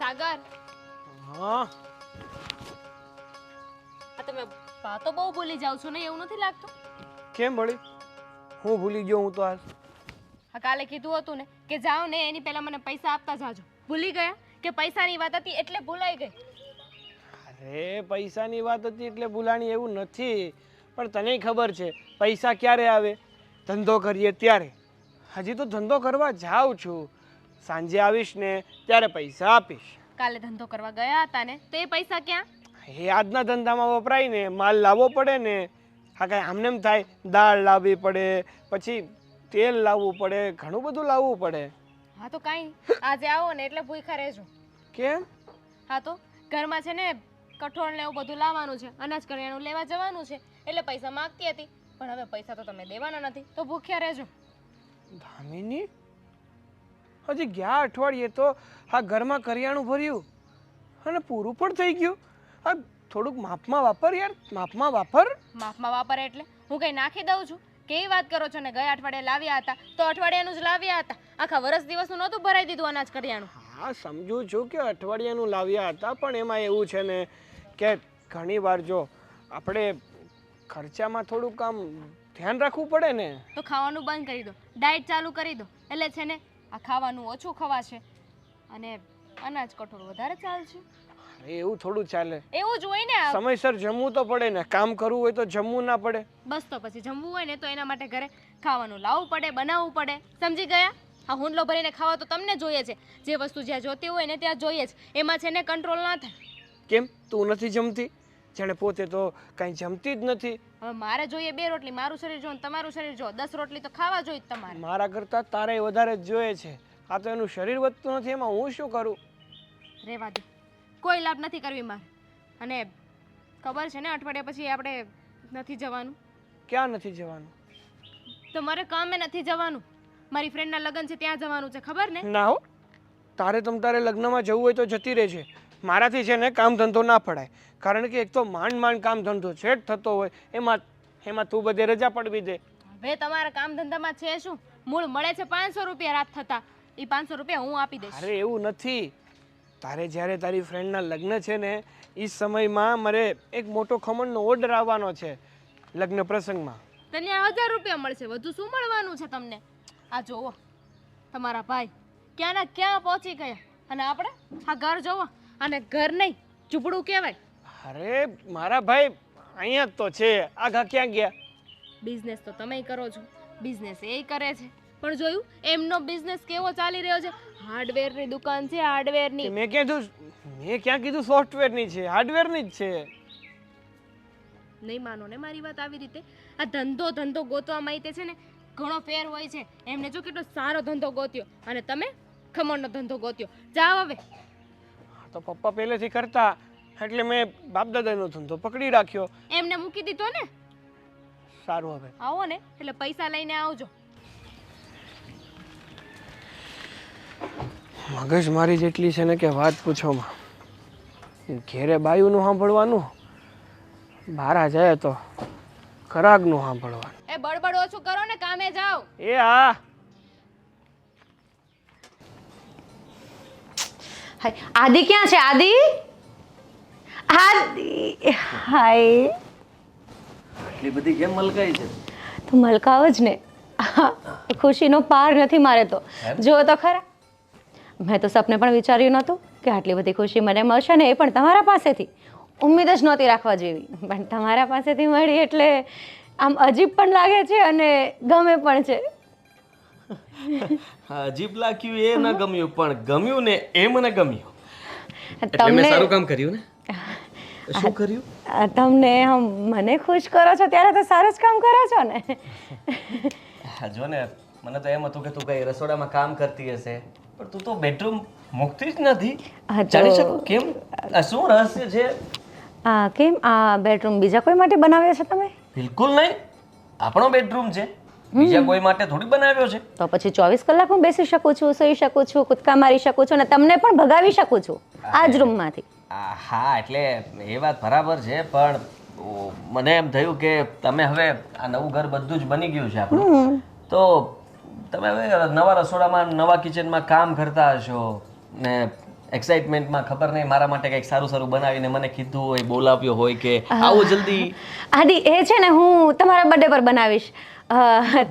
સાગર, હા આ તમે વાતો બહુ ભૂલી જાવ છો ને, એવું નથી લાગતું? કેમ વળી? હું ભૂલી ગયો હું તો આજ. હા, કાલે કીધું હતું ને કે જાઓ ને એની પહેલા મને પૈસા આપતા જાજો. ભૂલી ગયા કે પૈસાની વાત હતી એટલે ભૂલાઈ ગઈ? અરે પૈસાની વાત હતી એટલે ભૂલાણી એવું નથી, પણ તને ખબર છે પૈસા ક્યારે આવે? ધંધો કરીએ ત્યારે. હજી તો ધંધો કરવા જાઉં છું, સાંજે આવીશ ને ત્યારે પૈસા આપીશ. કાલે ધંધો કરવા ગયા હતા ને, તો એ પૈસા ક્યાં? એ આજના ધંધામાં વપરાય ને, માલ લાવવો પડે ને. હા, કાંઈ આમને એમ થાય, દાળ લાવવી પડે, પછી તેલ લાવવું પડે, ઘણું બધું લાવવું પડે. હા તો કાંઈ આજે આવો ને એટલે ભૂખ્યા રહેજો. કેમ? હા તો ઘરમાં છે ને કઠોળ ને એવું બધું લાવવાનું છે, અનાજ કરિયાણું લેવા જવાનું છે, એટલે પૈસા માંગતી હતી, પણ હવે પૈસા તો તમે દેવાના નથી, તો ભૂખ્યા રહેજો. દામિની, હજી ગયા અઠવાડિયે તો આ ઘરમાં કરિયાણું ભર્યું અને પૂરું પણ થઈ ગયું. આ થોડુંક માપમાં વાપર યાર, માપમાં વાપર. માફમાં વાપરે એટલે હું કંઈ નાખી દઉં છું? કેવી વાત કરો છો ને? ગયા અઠવાડિયે લાવ્યા હતા તો અઠવાડિયાનું જ લાવ્યા હતા, આખા વર્ષ દિવસનું નહોતું ભરાઈ દીધું અનાજ કરિયાણું. હા, સમજુ છું કે અઠવાડિયાનું લાવ્યા હતા, પણ એમાં એવું છે ને કે ઘણી વાર જો આપણે ખર્ચામાં થોડુંક આમ ધ્યાન રાખવું પડે ને. તો ખાવાનું બંધ કરી દો, ડાયટ ચાલુ કરી દો, એટલે છે ને આ ખાવાનું ઓછું ખવાશે અને અનાજ કઠોળ વધારે ચાલશે. અરે એવું થોડું ચાલે, એવું જ હોય ને. સમયસર જમવું તો પડે ને. કામ કરવું હોય તો જમવું ના પડે? બસ તો પછી જમવું હોય ને તો એના માટે ઘરે ખાવાનું લાવવું પડે, બનાવવું પડે. સમજી ગયા? હા, હુંડલો ભરીને ખાવા તો તમને જોઈએ છે, જે વસ્તુ જ્યાં જોતી હોય ને ત્યાં જોઈએ જ, એમાં છે ને કંટ્રોલ ના થાય. કેમ તું નથી જમતી? જાણે પોતે તો કાંઈ જમતી જ નથી. હવે મારે જોઈએ 2 રોટલી, મારું શરીર જો ને તમારું શરીર જો, 10 રોટલી તો ખાવા જોઈએ જ તમારે. મારા કરતાં તારે વધારે જ જોઈએ છે. આ તો એનું શરીર વધતું નથી, એમાં હું શું કરું? રહેવા દે, કોઈ લાભ નથી કરવી મારે. અને ખબર છે ને અઠવાડિયા પછી આપણે નથી જવાનું. ક્યાં નથી જવાનું? તો મારે કામે નથી જવાનું, મારી ફ્રેન્ડના લગ્ન છે ત્યાં જવાનું છે, ખબર ને? ના હો, તારે તારે લગ્નમાં જવું હોય તો જતી રહેજે. મારાથી છે ને કામ ધંધો ના પડાય, કારણ કે એક તો માંડ માંડ કામ ધંધો સેટ થતો હોય, એમાં તું બધે રજા પડવી દે. હવે તમારા કામ ધંધામાં છે શું? મૂળ મળે છે 500 રૂપિયા રાત થતા, એ 500 રૂપિયા હું આપી દઈશ. અરે એવું નથી, તારે જ્યારે તારી ફ્રેન્ડના લગ્ન છે ને એ સમયમાં મારે એક મોટો ખમણનો ઓર્ડર આવવાનો છે લગ્ન પ્રસંગમાં. તને 1000 રૂપિયા મળશે, વધુ શું મળવાનું છે તમને? આ જોવો તમારા ભાઈ ક્યાંના ક્યાં પહોંચી ગયા, અને આપણે આ ઘર જોવો, અને ઘર નહીં ઝૂંપડું કહેવાય. અરે મારા ભાઈ અહીંયા જ તો છે, આગા ક્યાં ગયા? બિઝનેસ તો તમે કરો છો, બિઝનેસ એ કરે છે, પણ જોયું એમનો બિઝનેસ કેવો ચાલી રહ્યો છે? હાર્ડવેરની દુકાન છે, હાર્ડવેરની. મેં ક્યાં કીધું સોફ્ટવેરની છે? હાર્ડવેરની જ છે. નહીં માનો ને મારી વાત આવી રીતે. આ ધંધો ગોતવામાં તે છે ને ઘણો ફેર હોય છે. એમને જો કેટલો સારો ધંધો ગોત્યો, અને તમે ખમણનો ધંધો ગોત્યો. જાઓ હવે. તો પપ્પા પહેલેથી કરતા એટલે મેં બાપદાદાનો ધંધો પકડી રાખ્યો. એમને મૂકી દીધો ને. સારું, હવે આવો ને એટલે પૈસા લઈને આવજો. મગજ મારી જેટલી છે ને કે વાત પૂછોમાં. ઘેરે બાયુનું સાંભળવાનું, બહાર જાય તો ખરાગનું સાંભળવાનું. એ બડબડ ઓછું કરો ને, કામે જાઓ. એ હા. આદિ ક્યાં છે? આદિ, આદિ, હાય. એટલી બધી કેમ મલકાઈ છે? તું મલકાવ જ ને. એ ખુશીનો પાર નથી મારે તો. જો તો ખરા, મેં તો સપને પણ વિચાર્યું નહોતું કે આટલી બધી ખુશી મને મળશે ને, એ પણ તમારા પાસેથી. ઉમ્મીદ જ નહોતી રાખવા જેવી, પણ તમારા પાસેથી મળી એટલે આમ અજીબ પણ લાગે છે અને ગમે પણ છે. અજીબ લાગ્યું એ ન ગમ્યું, પણ ગમ્યું ને એ મને ગમ્યું. એટલે મેં તમને સારું કામ કર્યું ને. શું કર્યું? તમને મને ખુશ કરો છો ત્યારે તો સારું જ કામ કરો છો ને. જો ને, મને તો એમ હતું કે તું કઈ રસોડામાં કામ કરતી હશે, પણ તું તો બેડરૂમ મૂકતી જ નથી. જાણી શકું કેમ? આ શું રહસ્ય છે? કેમ આ બેડરૂમ બીજા કોઈ માટે બનાવ્યો છે તમે? બિલકુલ નહીં, આપણો બેડરૂમ છે, બીજા કોઈ માટે થોડી બનાવ્યો છે. તો પછી 24 કલાક હું બેસી શકું છું, સૂઈ શકું છું, કૂદકા મારી શકું છું, અને તમને પણ ભગાવી શકું છું આ જ રૂમમાંથી. હા, એટલે એ વાત બરાબર છે, પણ મને એમ થયું કે તમે હવે આ નવું ઘર બધું જ બની ગયું છે આપણું, તો તમે હવે નવા રસોડામાં નવા કિચનમાં કામ કરતા હશો ને એક્સાઇટમેન્ટમાં ખબર નહીં મારા માટે કંઈક સારું સારું બનાવીને મને કીધું હોય બોલાવ્યો હોય કે આવો જલ્દી. આદિ એ છે ને હું તમારા બર્થડે પર બનાવીશ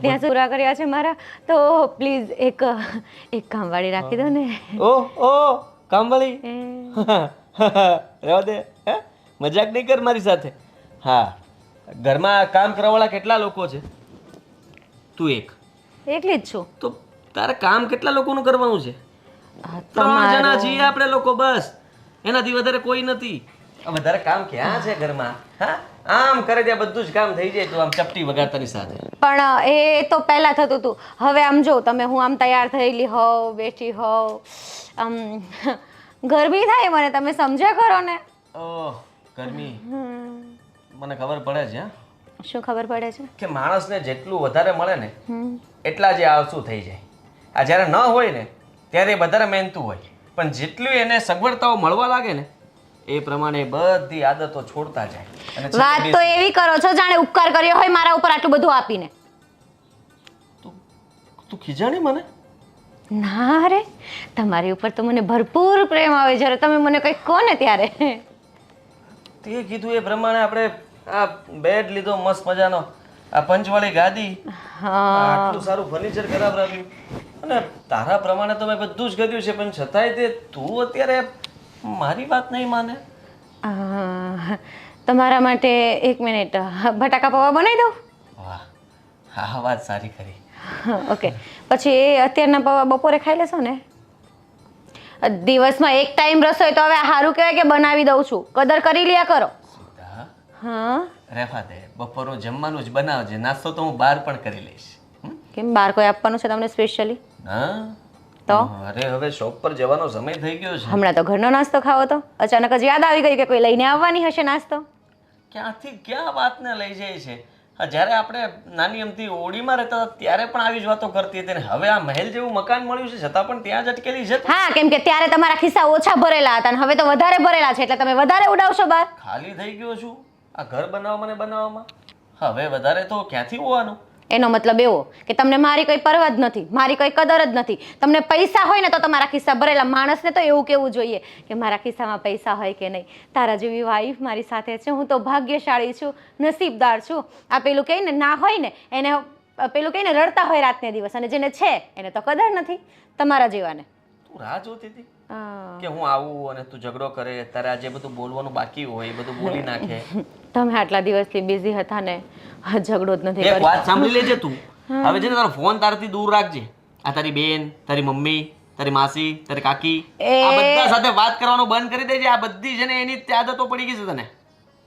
ત્યાં પૂરા કર્યા છે મારા તો પ્લીઝ એક કામવાળી રાખી દો ને ઓ કામવાળી રહેવા દે હે મજાક નહીં કર મારી સાથે. હા ઘરમાં કામ કરવાવાળા કેટલા લોકો છે? તું એકલી જ છું તો તારે કામ કેટલા લોકોનું કરવાનું છે? 3 જણા છીએ આપણે લોકો બસ, એનાથી વધારે કોઈ નથી. વધારે કામ ક્યાં છે ઘરમાં? હા આમ કરે ત્યાં બધું જ કામ થઈ જાય. તું આમ ચપટી વગાડતાની સાથે. પણ એ તો પહેલા થતું હતું. હવે આમ જો તમે હું આમ તૈયાર થયેલી હોવ બેઠી હોવ આમ ગરમી થાય મને, તમે સમજ્યા કરો ને. ઓહ ગરમી મને ખબર પડે છે. હા શું ખબર પડે છે? કે માણસને જેટલું વધારે મળે ને એટલા જ આળસુ થઈ જાય. આ જ્યારે ન હોય ને ત્યારે એ વધારે મહેનતું હોય, પણ જેટલું એને સગવડતાઓ મળવા લાગે ને એ પ્રમાણે બધી આદતો છોડતા જાય. અને વાત તો એવી કરો છો જાણે ઉપકાર કર્યો હોય મારા ઉપર આટલું બધું આપીને. તું ખીજાણી મને? ના રે, તમારી ઉપર તો મને ભરપૂર પ્રેમ આવે જ્યારે તમે મને કંઈક કહો ને ત્યારે. તે કીધું એ પ્રમાણે આપણે આ બેડ લીધો મસ્ત મજાનો, આ પંચવાળી ગાદી, આટલું સારું ફર્નિચર કરાવરાવ્યું, અને તારા પ્રમાણે તો મેં બધું જ કર્યું છે, પણ છતાંય તે તું અત્યારે મારી વાત નહીં માને. તમારા માટે 1 મિનિટ બટાકા પૌવા બનાવી દઉં? વાહ હા વાત સારી કરી. ઓકે પછી એ અત્યારના પૌવા બપોરે ખાઈ લેશો ને? દિવસમાં એક ટાઈમ રસોઈ તો હવે સારું કહેવાય કે બનાવી દઉં છું, કદર કરી લ્યા કરો. હા રહેવા દે, બપોરનું જમવાનું જ બનાવજે, નાસ્તો તો હું બહાર પણ કરી લઈશ. કેમ બહાર કોઈ આપવાનું છે તમને સ્પેશિયલી? હા તો અરે હવે શોપ પર જવાનો સમય થઈ ગયો છે. હમણાં તો ઘરનો નાસ્તો ખાવો તો અચાનક જ યાદ આવી ગઈ કે કોઈ લઈને આવવાની હશે નાસ્તો. ક્યાંથી ક્યાં વાતને લઈ જાય છે. જ્યારે આપણે નાની અમથી ઓડીમાં રહેતા હતા ત્યારે પણ આવી જ વાતો કરતી હતી, ને હવે આ મહેલ જેવું મકાન મળ્યું છે છતાં પણ ત્યાં જ અટકેલી છે. હા કેમ કે ત્યારે તમારા ખિસ્સા ઓછા ભરેલા હતા અને હવે તો વધારે ભરેલા છે એટલે તમે વધારે ઉડાવશો બહાર. ખાલી થઈ ગયો છું આ ઘર બનાવવામાં. હવે વધારે તો ક્યાંથી હોવાનું? એનો મતલબ એવો કે તમને મારી કોઈ પરવા જ નથી, મારી કોઈ કદર જ નથી. તમને પૈસા હોય ને તો તમારા ખિસ્સા ભરેલા. માણસને તો એવું કેવું જોઈએ કે મારા ખિસ્સામાં પૈસા હોય કે નહીં. તારા જેવી વાઈફ મારી સાથે છે, હું તો ભાગ્યશાળી છું, નસીબદાર છું. આ પેલું કહે ને ના હોય ને એને પેલું કહીને રડતા હોય રાતને દિવસ, અને જેને છે એને તો કદર નથી તમારા જેવાને. તું રાહ જોતી હતી કે હું આવું અને તું ઝઘડો કરે, તારે આજે બધું બોલવાનું બાકી હોય એ બધું બોલી નાખે. તમે આટલા દિવસથી બિઝી હતા ને, ઝઘડો જ નથી. એક વાત સાંભળી લેજે તું, હવે છે ને તારો ફોન તારાથી દૂર રાખજે. આ તારી બેન, તારી મમ્મી, તારી માસી, તારી કાકી, આ બધા સાથે વાત કરવાનું બંધ કરી દેજે. આ બધી છે ને એની જ આદતો પડી ગઈ છે તને,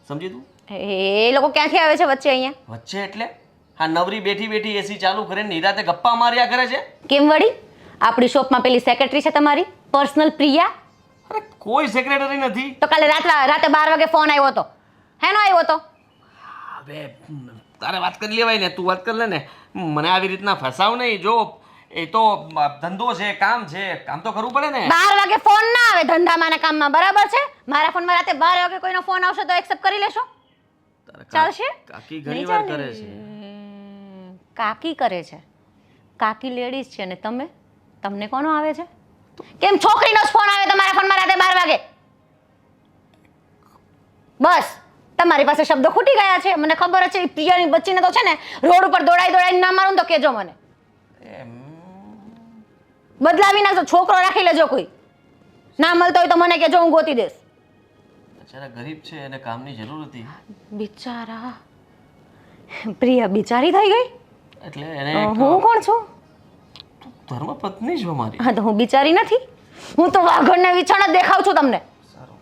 સમજી તું? એ લોકો ક્યાંથી આવે છે વચ્ચે અહીંયા? વચ્ચે એટલે હા નવરી બેઠી બેઠી એસી ચાલુ કરીને નિરાતે ગપ્પા માર્યા કરે છે. કેમ વળી? આપણી શોપમાં પેલી સેક્રેટરી છે તમારી પર્સનલ પ્રિયા. અરે કોઈ સેક્રેટરી નથી. તો કાલે રાતે 12 વાગે ફોન આવ્યો હતો, હેનો આવ્યો હતો? હવે તારે વાત કરી લેવાય ને, તું વાત કરી લે ને, મને આવી રીતના ફસાવ નહીં. જો એ તો ધંધો છે, કામ છે, કામ તો કરવું પડે ને. 12 વાગે ફોન ના આવે ધંધામાં ને કામમાં, બરાબર છે? મારા ફોનમાં રાતે 12 વાગે કોઈનો ફોન આવશે તો એક્સેપ્ટ કરી લેશો? ચાલશે? કાકી ઘણીવાર કરે છે. કાકી કરે છે? કાકી લેડીઝ છે ને તમને કોનો આવે છે? કેમ છોકરીનો જ ફોન આવે તમારા ફોનમાં રાતે 12 વાગે? બસ તમારી પાસે શબ્દો ખૂટી ગયા છે, મને ખબર છે. પ્રિયાની બચ્ચીને તો છે ને રોડ ઉપર દોડાઈને ના મારું તો કેજો મને, બદલાવી નાખજો. છોકરો રાખી લેજો, કોઈ ના મળતો હોય તો મને કેજો, હું ગોતી દઈશ. બિચારા ગરીબ છે, એને કામની જરૂર હતી. બિચારા પ્રિયા બિચારી થઈ ગઈ એટલે એને હું કોણ છું? ધર્મપત્ની છો મારી. હા તો હું બિચારી નથી, હું તો વાઘણને વિછાણ જ દેખાવ છું તમને. સારું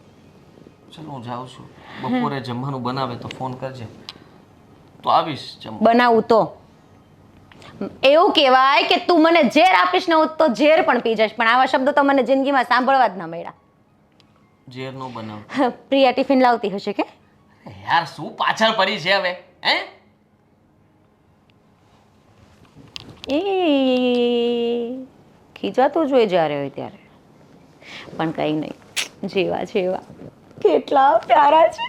ચલો હું જાઉં છું. બપોરે જમવાનું બનાવે તો ફોન કરજે, તો આવીશ જમવા. બનાવું તો એવું કહેવાય કે તું મને ઝેર આપીશ ને હું તો ઝેર પણ પી જઈશ, પણ આવા શબ્દો તો મને જિંદગીમાં સાંભળવા જ ના મળ્યા. ઝેર નો બનાવ. પ્રિયા ટિફિન લાવતી હશે કે? યાર શું પાછળ પડી છે હવે? હે એ ખીજવાતું જોઈએ જ્યારે હોય ત્યારે, પણ કંઈ નહીં, જેવા જેવા કેટલા પ્યારા છે.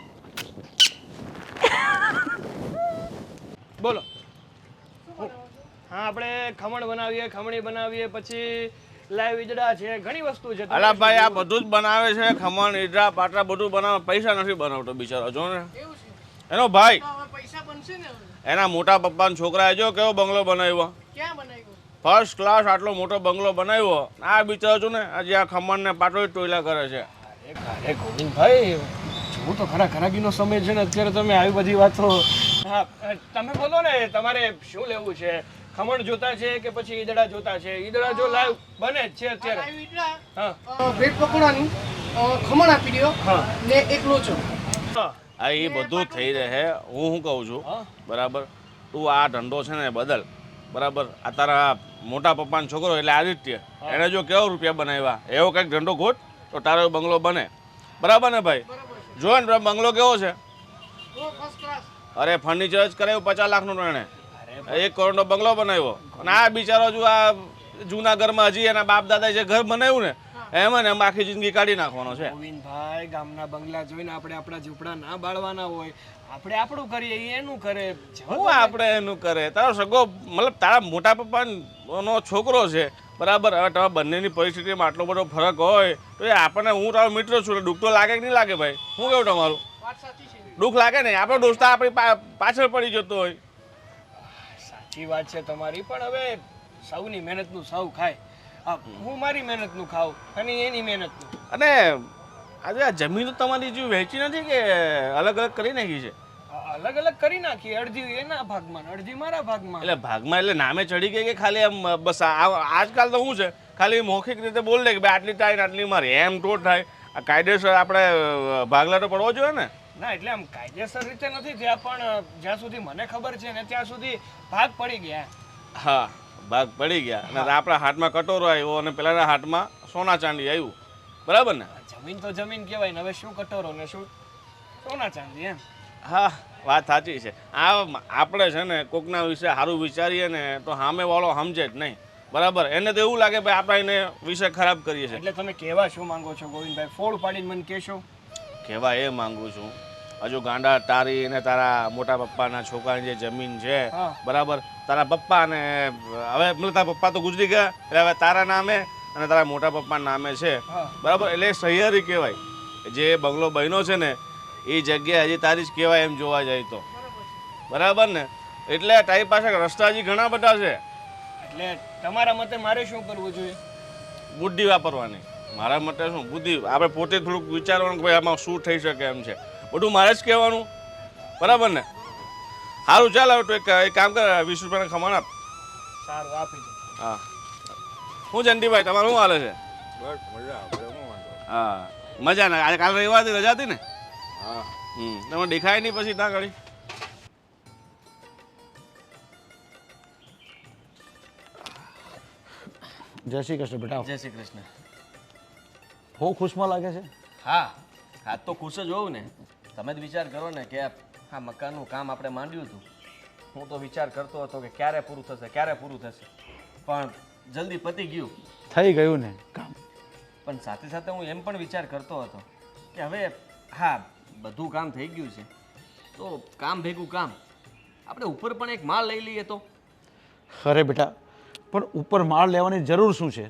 બોલો. હા આપણે ખમણ બનાવીએ, ખમણી બનાવીએ, પછી લાઈવ ઈદડા છે, ઘણી વસ્તુ છે. અલા ભાઈ આ બધું જ બનાવે છે, ખમણ ઈદડા પાટરા બધું બનાવે, પૈસા નથી બનાવતો બિચારો, જો ને એનો ભાઈ પૈસા બનશે ને. એના મોટા પપ્પાના છોકરાએ જો કેવો બંગલો બનાવ્યો, ક્યાં બનાવ્યું? ફર્સ્ટ ક્લાસ આટલો મોટો બંગલો બનાવ્યો. આ બિચારો જો ને આજે આ ખમણ ને પાટો ટોયલા કરે છે. અરે ગોવિંદભાઈ, જોવું તો ખરા ખરાબીનો સમય છે ને અત્યારે, તમે આવી બધી વાતો. હા, તમે બોલો ને, તમારે શું લેવું છે? ખમણ જોતા છે કે પછી ઈદડા જોતા છે? ઈદડા જો લાઈવ બને જ છે અત્યારે. હા બ્રેડ પકોડાનું ખમણ આપી દો હા ને એક લોચો. હા. આ એ બધું થઈ રહે. હું શું કહું છું, હા. બરાબર, તું આ ધંધો છે ને બદલ, બરાબર. આ તારા મોટા પપ્પાનો છોકરો એટલે આદિત્ય, એને જો કેવો રૂપિયા બનાવ્યા, એવો કંઈક ધંધો ગોત તો તારો બંગલો બને, બરાબર ને ભાઈ? જો ને બંગલો કેવો છે, ફર્સ્ટ ક્લાસ. અરે ફર્નિચર જ કરાવ્યું 50 લાખનું એણે, 1 કરોડનો બંગલો બનાવ્યો. અને આ બિચારો જો આ જૂના ઘરમાં હજી એના બાપ દાદા જે ઘર બનાવ્યું ને એમાં ને એમ આખી જિંદગી કાઢી નાખવાનો છે. ગોવિંદભાઈ, ગામના બંગલા જોઈને આપણે આપણા ઝૂંપડા ના બાળવાના હોય. આપણે આપણું કરીએ, એ એનું કરે. હું આપણે એનું કરે? તારો સગો મતલબ તારા મોટા પપ્પાનો છોકરો છે, બરાબર. હવે તમારા બંનેની પરિસ્થિતિમાં આટલો બધો ફરક હોય તો એ આપણને, હું તારો મિત્ર છું, દુઃખ તો લાગે કે નહીં લાગે ભાઈ? શું કેવું તમારું? વાત સાચી છે. દુઃખ લાગે ને? આપણો દોસ્તા આપણી પાછળ પડી જતો હોય. સાચી વાત છે તમારી, પણ હવે સૌની મહેનતનું સૌ ખાય. હું મારી મહેનતનું ખાઉં અને એની મહેનતનું. અને આજે આ જમીન તો તમારી જે વહેંચી નથી કે અલગ અલગ કરી નાખી છે? અલગ અલગ કરી નાખી, અડધી એના ભાગમાં ને અડધી મારા ભાગમાં. એટલે ભાગમાં એટલે નામે ચડી ગઈ કે ખાલી એમ બસ? આજકાલ તો શું છે, ખાલી મૌખિક રીતે બોલ દે કે ભાઈ આટલી થાય ને આટલી મારી, એમ તો થાય. આ કાયદેસર આપણે ભાગલા તો પડવો જોઈએ ને? ના, એટલે આમ કાયદેસર રીતે નથી થયા, પણ જ્યાં સુધી મને ખબર છે ને ત્યાં સુધી ભાગ પડી ગયા. હા, ભાગ પડી ગયા. અને આપણા હાથમાં કટોરો આવ્યો અને પેલાના હાથમાં સોના ચાંદી આવ્યું, બરાબર ને? જમીન તો જમીન કહેવાય ને, હવે શું કટોરો ને શું સોના ચાંદી એમ. હા, વાત સાચી છે. આપણે છે ને કોકના વિશે સારું વિચારીએ ને તો સામેવાળો સમજે જ નહીં, બરાબર. એને તો એવું લાગે ભાઈ આપણે એને વિશે ખરાબ કરીએ છીએ. એટલે તમે કહેવા શું માંગો છો ગોવિંદભાઈ? ફોડ પાડીને મને કહેશો? કહેવા એ માંગુ છું, હજુ ગાંડા તારી અને તારા મોટા પપ્પાના છોકરાની જે જમીન છે, હા. બરાબર, તારા પપ્પા ને હવે મતલબ તારા પપ્પા તો ગુજરી ગયા, એટલે હવે તારા નામે અને તારા મોટા પપ્પાના નામે છે, હા. બરાબર. એટલે સહિયારી કહેવાય. જે બંગલો બન્યો છે ને એ જગ્યા હજી તારી જ કહેવાય એમ જોવા જાય તો, બરાબર ને? એટલે તારી પાસે રસ્તા હજી ઘણા બધા છે. એટલે તમારા મતે મારે શું કરવું જોઈએ? બુદ્ધિ વાપરવાની. મારા મતે શું બુદ્ધિ? આપણે પોતે થોડુંક વિચારવાનું કે ભાઈ આમાં શું થઈ શકે એમ છે, બધું મારે જ કહેવાનું, બરાબર ને? સારું, ચાલ હવે તો એક કામ કર, 20 રૂપિયાના ખમણ આપ. સારું, આપી દો. હા. હું જંતીભાઈ, તમારું શું હાલે છે? હા, મજા ના? આજે કાલે રવિવાર હતી, રજા હતી ને? હા. તમે દેખાય નહીં પછી ત્યાં ઘડી. જય શ્રી કૃષ્ણ બેટા. જય શ્રી કૃષ્ણ. બહુ ખુશમાં લાગે છે. હા, હા તો ખુશ જ હોઉં ને. તમે જ વિચાર કરો ને કે આ મકાનનું કામ આપણે માંડ્યું હતું. હું તો વિચાર કરતો હતો કે ક્યારે પૂરું થશે, ક્યારે પૂરું થશે, પણ જલ્દી પતી ગયું. થઈ ગયું ને કામ. પણ સાથે સાથે હું એમ પણ વિચાર કરતો હતો કે હવે હા બધું કામ થઈ ગયું છે તો કામ ભેગું કામ આપણે ઉપર પણ એક માળ લઈ લઈએ તો. અરે બેટા, પણ ઉપર માળ લેવાની જરૂર શું છે?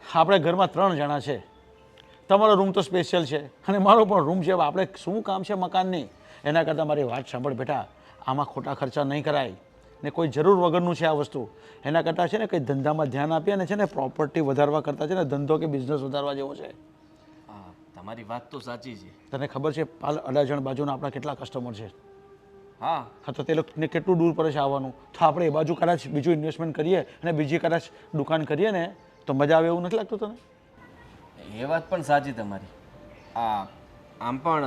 આપણે ઘરમાં 3 જણા છે. તમારો રૂમ તો સ્પેશિયલ છે અને મારો પણ રૂમ છે. આપણે શું કામ છે મકાનની? એના કરતાં મારી વાત સાંભળ બેટા, આમાં ખોટા ખર્ચા નહીં કરાય ને કોઈ જરૂર વગરનું છે આ વસ્તુ. એના કરતાં છે ને કંઈ ધંધામાં ધ્યાન આપીએ ને છે ને પ્રોપર્ટી વધારવા કરતાં છે ને ધંધો કે બિઝનેસ વધારવા જેવો છે. હા, તમારી વાત તો સાચી છે. તને ખબર છે પાલ અડાજણ બાજુના આપણા કેટલા કસ્ટમર છે? હા હા, તો તે લોકોને કેટલું દૂર પડે છે આવવાનું. તો આપણે એ બાજુ કદાચ બીજું ઇન્વેસ્ટમેન્ટ કરીએ અને બીજી કદાચ દુકાન કરીએ ને તો મજા આવે એવું નથી લાગતું તને? એ વાત પણ સાચી તમારી. આમ પણ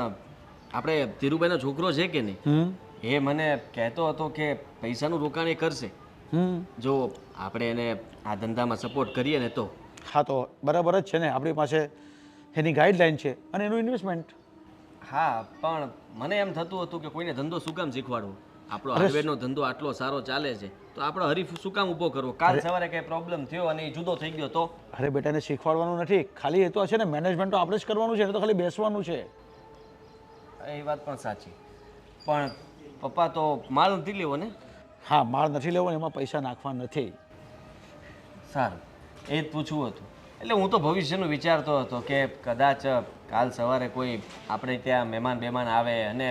આપણે ધીરુભાઈનો છોકરો છે કે નહીં, એ મને કહેતો હતો કે પૈસાનું રોકાણ એ કરશે જો આપણે એને આ ધંધામાં સપોર્ટ કરીએ ને તો. હા, તો બરાબર જ છે ને. આપણી પાસે એની ગાઈડલાઈન છે અને એનું ઇન્વેસ્ટમેન્ટ. હા, પણ મને એમ થતું હતું કે કોઈને ધંધો શું કામ શીખવાડવો? આપણો હાર્ડવેરનો ધંધો આટલો સારો ચાલે છે તો આપણો હરીફ શું કામ ઊભો કરવો? કાલ સવારે કંઈ પ્રોબ્લેમ થયો અને એ જુદો થઈ ગયો તો? અરે બેટાને શીખવાડવાનું નથી, ખાલી એ તો છે ને મેનેજમેન્ટ તો આપણે જ કરવાનું છે, એને તો ખાલી બેસવાનું છે. એ વાત પણ સાચી, પણ પપ્પા તો માલ નથી લેવો ને? હા, માળ નથી લેવો ને એમાં પૈસા નાખવા નથી. સારું, એ જ પૂછવું હતું. એટલે હું તો ભવિષ્યનું વિચારતો હતો કે કદાચ કાલ સવારે કોઈ આપણે ત્યાં મહેમાન આવે અને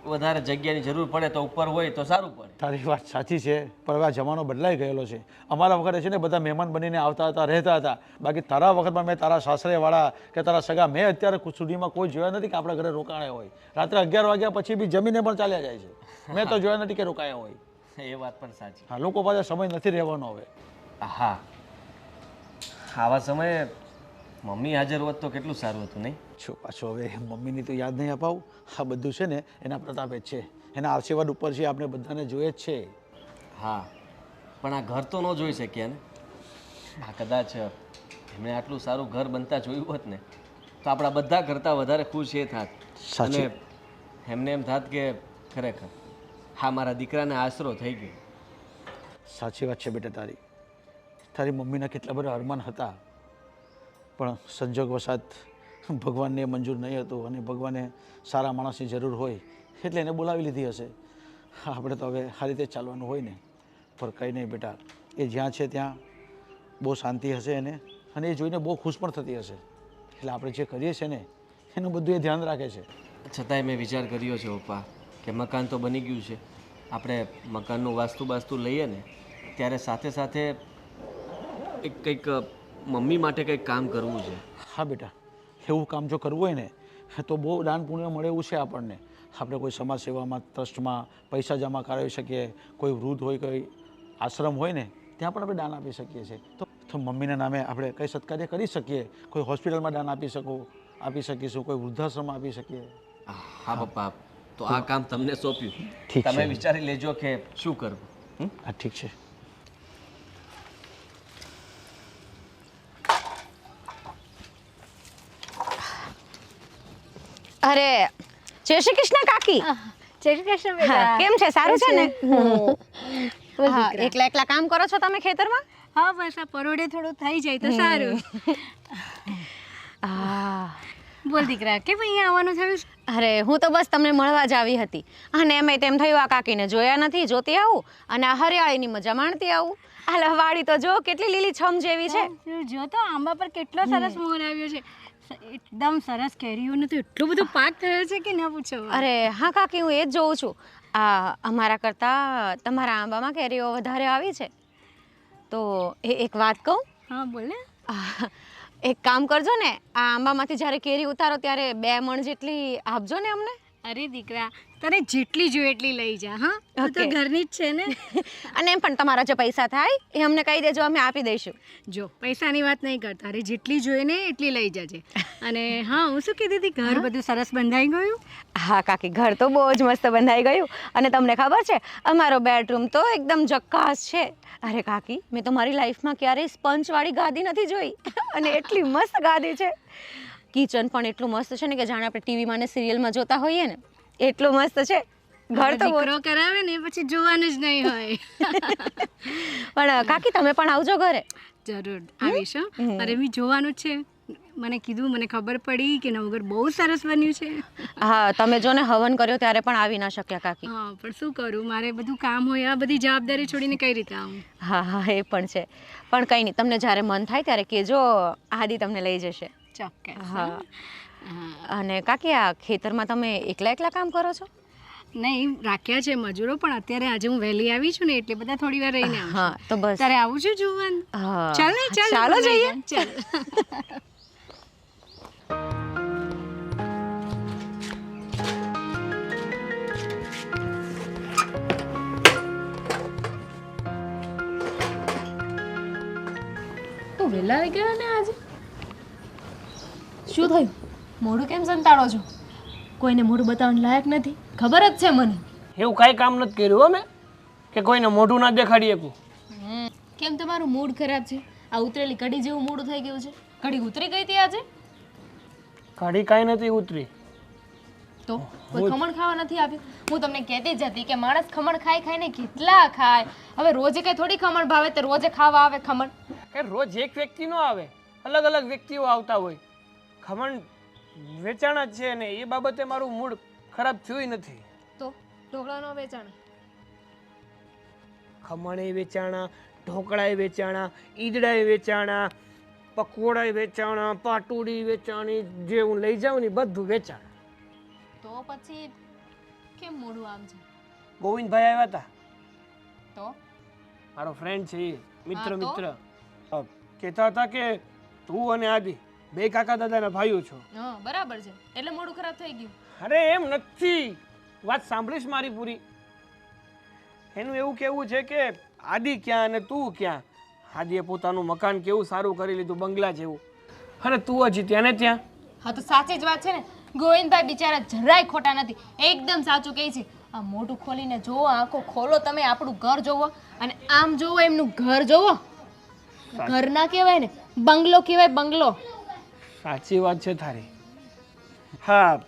વધારે જગ્યાની જરૂર પડે તો ઉપર હોય તો સારું પડે. તારી વાત સાચી છે, પણ હવે આ જમાનો બદલાઈ ગયેલો છે. અમારા વખતે છે ને બધા મહેમાન બનીને આવતા હતા, રહેતા હતા. બાકી તારા વખતમાં મેં તારા સાસરેવાળા કે તારા સગા મેં અત્યારે સુધીમાં કોઈ જોયા નથી કે આપણા ઘરે રોકાયા હોય. રાત્રે 11 વાગ્યા પછી બી જમીને પણ ચાલ્યા જાય છે. મેં તો જોયા નથી કે રોકાયા હોય. એ વાત પણ સાચી. હા, લોકો પાસે સમય નથી રહેવાનો હવે. હા, આવા સમયે મમ્મી હાજર હોત તો કેટલું સારું હતું નહીં? છો પાછો હવે મમ્મીની તો યાદ નહીં અપાવું. આ બધું છે ને એના પ્રતાપે જ છે, એના આશીર્વાદ ઉપર છે, આપણે બધાને જોઈએ જ છે. હા, પણ આ ઘર તો ન જોઈ શક્યા ને. આ કદાચ એમણે આટલું સારું ઘર બનતા જોયું હોત ને તો આપણા બધા કરતાં વધારે ખુશ એ થાત. સાચી. અને એમને એમ થાત કે ખરેખર હા મારા દીકરાને આશરો થઈ ગયો. સાચી વાત છે બેટા તારી. તારી મમ્મીના કેટલા બધા અરમાન હતા, પણ સંજોગવશાત ભગવાનને મંજૂર નહીં હતું અને ભગવાને સારા માણસની જરૂર હોય એટલે એને બોલાવી લીધી હશે. આપણે તો હવે આ રીતે ચાલવાનું હોય ને. પણ કંઈ નહીં બેટા, એ જ્યાં છે ત્યાં બહુ શાંતિ હશે એને, અને એ જોઈને બહુ ખુશ પણ થતી હશે. એટલે આપણે જે કરીએ છીએ ને એનું બધું એ ધ્યાન રાખે છે. છતાંય મેં વિચાર કર્યો છે પપ્પા કે મકાન તો બની ગયું છે, આપણે મકાનનું વાસ્તુ લઈએ ને ત્યારે સાથે સાથે કંઈક મમ્મી માટે કંઈક કામ કરવું છે. હા બેટા, એવું કામ જો કરવું હોય ને તો બહુ દાન પુણ્ય મળે એવું છે આપણને. આપણે કોઈ સમાજ સેવામાં, ટ્રસ્ટમાં પૈસા જમા કરાવી શકીએ, કોઈ વૃદ્ધ હોય, કોઈ આશ્રમ હોય ને ત્યાં પણ આપણે દાન આપી શકીએ છીએ. તો મમ્મીના નામે આપણે કંઈ સત્કાર્ય કરી શકીએ. કોઈ હોસ્પિટલમાં દાન આપી શકીશું, કોઈ વૃદ્ધાશ્રમમાં આપી શકીએ. હા પપ્પા, તો આ કામ તમને સોંપ્યું, ઠીક છે. તમે વિચારી લેજો કે શું કરવું. હા ઠીક છે. અરે જય શ્રી કૃષ્ણ કાકી. જય શ્રી કૃષ્ણ હા, કેમ છે? સારું છે ને? બોલ હા, દીકરા. એકલા એકલા કામ કરો છો તમે ખેતરમાં? હા, બસ આ પરોડે થોડું થઈ જાય તો સારું. હા. બોલ દીકરા, કેમ અહીંયા આવવાનું થયું? અરે હું તો બસ તમને મળવા જ આવી હતી, અને એમાં તેમ થયું આ કાકીને જોયા નથી, જોતી આવું અને આ હરિયાળીની મજા માણતી આવું. આ વાડી તો જો કેટલી લીલી છમ જેવી છે. જો તો આંબા પર કેટલો સરસ મોર આવ્યો છે, એકદમ સરસ કેરીઓનો તો એટલો બધો પાક થયો છે કે ના પૂછો. અરે હા કાકી, હું એ જ જોઉં છું. આ અમારા કરતાં તમારા આંબામાં કેરીઓ વધારે આવી છે. તો એક વાત કહું? હા બોલ ને. એક કામ કરજો ને, આ આંબામાંથી જ્યારે કેરી ઉતારો ત્યારે 2 મણ જેટલી આપજો ને અમને. અરે દીકરા, તને જેટલી જોઈએ એટલી લઈ જા. હા, તું તો Okay. ઘરની જ છે ને. અને એમ પણ તમારા જે પૈસા થાય એ અમને કહી દેજો, અમે આપી દઈશું. જો પૈસાની વાત નહીં કરતા, અરે જેટલી જોઈએ ને એટલી લઈ જજે. અને હા, હું શું કીધી હતી, ઘર બધું સરસ બંધાઈ ગયું? હા કાકી, ઘર તો બહુ જ મસ્ત બંધાઈ ગયું. અને તમને ખબર છે, અમારો બેડરૂમ તો એકદમ જક્કાસ છે. અરે કાકી, મેં તો મારી લાઈફમાં ક્યારેય સ્પંચવાળી ગાદી નથી જોઈ, અને એટલી મસ્ત ગાદી છે. કિચન પણ એટલું મસ્ત છે ને કે જાણે આપણે ટીવીમાં ને સિરિયલમાં જોતા હોઈએ ને એટલું મસ્ત છે. ઘર તો બહુ- દીકરો કરાવે ને પછી જોવાનું જ નહીં હોય. પણ કાકી તમે પણ આવજો ઘરે. જરૂર આવીશ હો. અરે બી જોવાનું જ છે. મને કીધું, મને ખબર પડી કે નવું ઘર બહુ સરસ બન્યું છે. હા, તમે જો ને હવન કર્યો ત્યારે પણ આવી ના શક્યા કાકી. હા, પણ શું કરું, મારે બધું કામ હોય, આ બધી જવાબદારી છોડીને કઈ રીતે આવું? હા હા, એ પણ છે. પણ કંઈ નહીં, તમને જ્યારે મન થાય ત્યારે કહેજો, આદિ તમને લઈ જશે. ચોક્કસ. હા. અને કાકી, આ ખેતરમાં તમે એકલા એકલા કામ કરો છો? નહીં, રાખ્યા છે મજૂરો, પણ અત્યારે આજે હું વહેલી આવી છું ને એટલે બધા થોડી વાર રહીને આવું. હા, તો બસ. તારે આવું છે જોવાનું? હા. ચાલ ને, ચાલ. ચાલો જઈએ. ચાલ. તું વહેલા આવી ગયો ને આજે? શું થયું? મોઢું કેમ સંતાડો છો? કોઈને મોઢું બતાવવાનું લાયક નથી, ખબર જ છે મને. એવું કાંઈ કામ નથી કર્યું હો મેં કે કોઈને મોઢું ના દેખાડી શકું. કેમ તમારું મૂડ ખરાબ છે? આ ઉતરેલી કઢી જેવું મૂડ થઈ ગયું છે. કઢી ઉતરી ગઈ હતી આજે? કાઢી કાંઈ નથી ઉતરી. તો કોઈ ખમણ ખાવા નથી આપ્યું? હું તમને કહેતી જ હતી કે માણસ ખમણ ખાઈ ખાઈને કેટલા ખાય. હવે રોજે કઈ થોડી ખમણ ભાવે, તો રોજે ખાવા આવે ખમણ? કે રોજ એક વ્યક્તિ ન આવે, અલગ અલગ વ્યક્તિઓ આવતા હોય. ખમણ વેચાણા જ છે ને એ બાબતે મારું મૂડ ખરાબ થયું નથી. તો ઢોકળાનો વેચાણ, ખમણ એ વેચાણા, ઢોકળા એ વેચાણા, ઈદડા એ વેચાણા, પકોડાય વેચાણા, પાટુડી વેચાણી, જે હું લઈ જાઉં ને બધું વેચાણ. તો પછી કેમ મોડું આમ છે? ગોવિંદભાઈ આવ્યા હતા, તો મારો ફ્રેન્ડ છે એ, મિત્ર હા, તો? મિત્ર. કહેતા હતા કે તું અને આદિ બે કાકા દાદાના ભાઈઓ છો. હા બરાબર છે, એટલે મોડું ખરાબ થઈ ગયું. અરે એમ નથી, વાત સાંભળીશ મારી પૂરી. એનું એવું કહેવું છે કે આદિ ક્યાં અને તું ક્યાં. આદિએ પોતાનું મકાન કેવું સારું કરી લીધું, બંગલા જેવું, અને તું હજી ત્યાં ને ત્યાં. હા તો સાચી જ વાત છે ને, ગોવિંદભાઈ બિચારા જરાય ખોટા નથી, એકદમ સાચું કહે છે. આ મોઢું ખોલીને જોવો, આંખો ખોલો તમે, આપણું ઘર જોવો અને આમ જોવો એમનું ઘર જોવો. ઘર ના કહેવાય ને, બંગલો કહેવાય, બંગલો. સાચી વાત છે તારી. હા,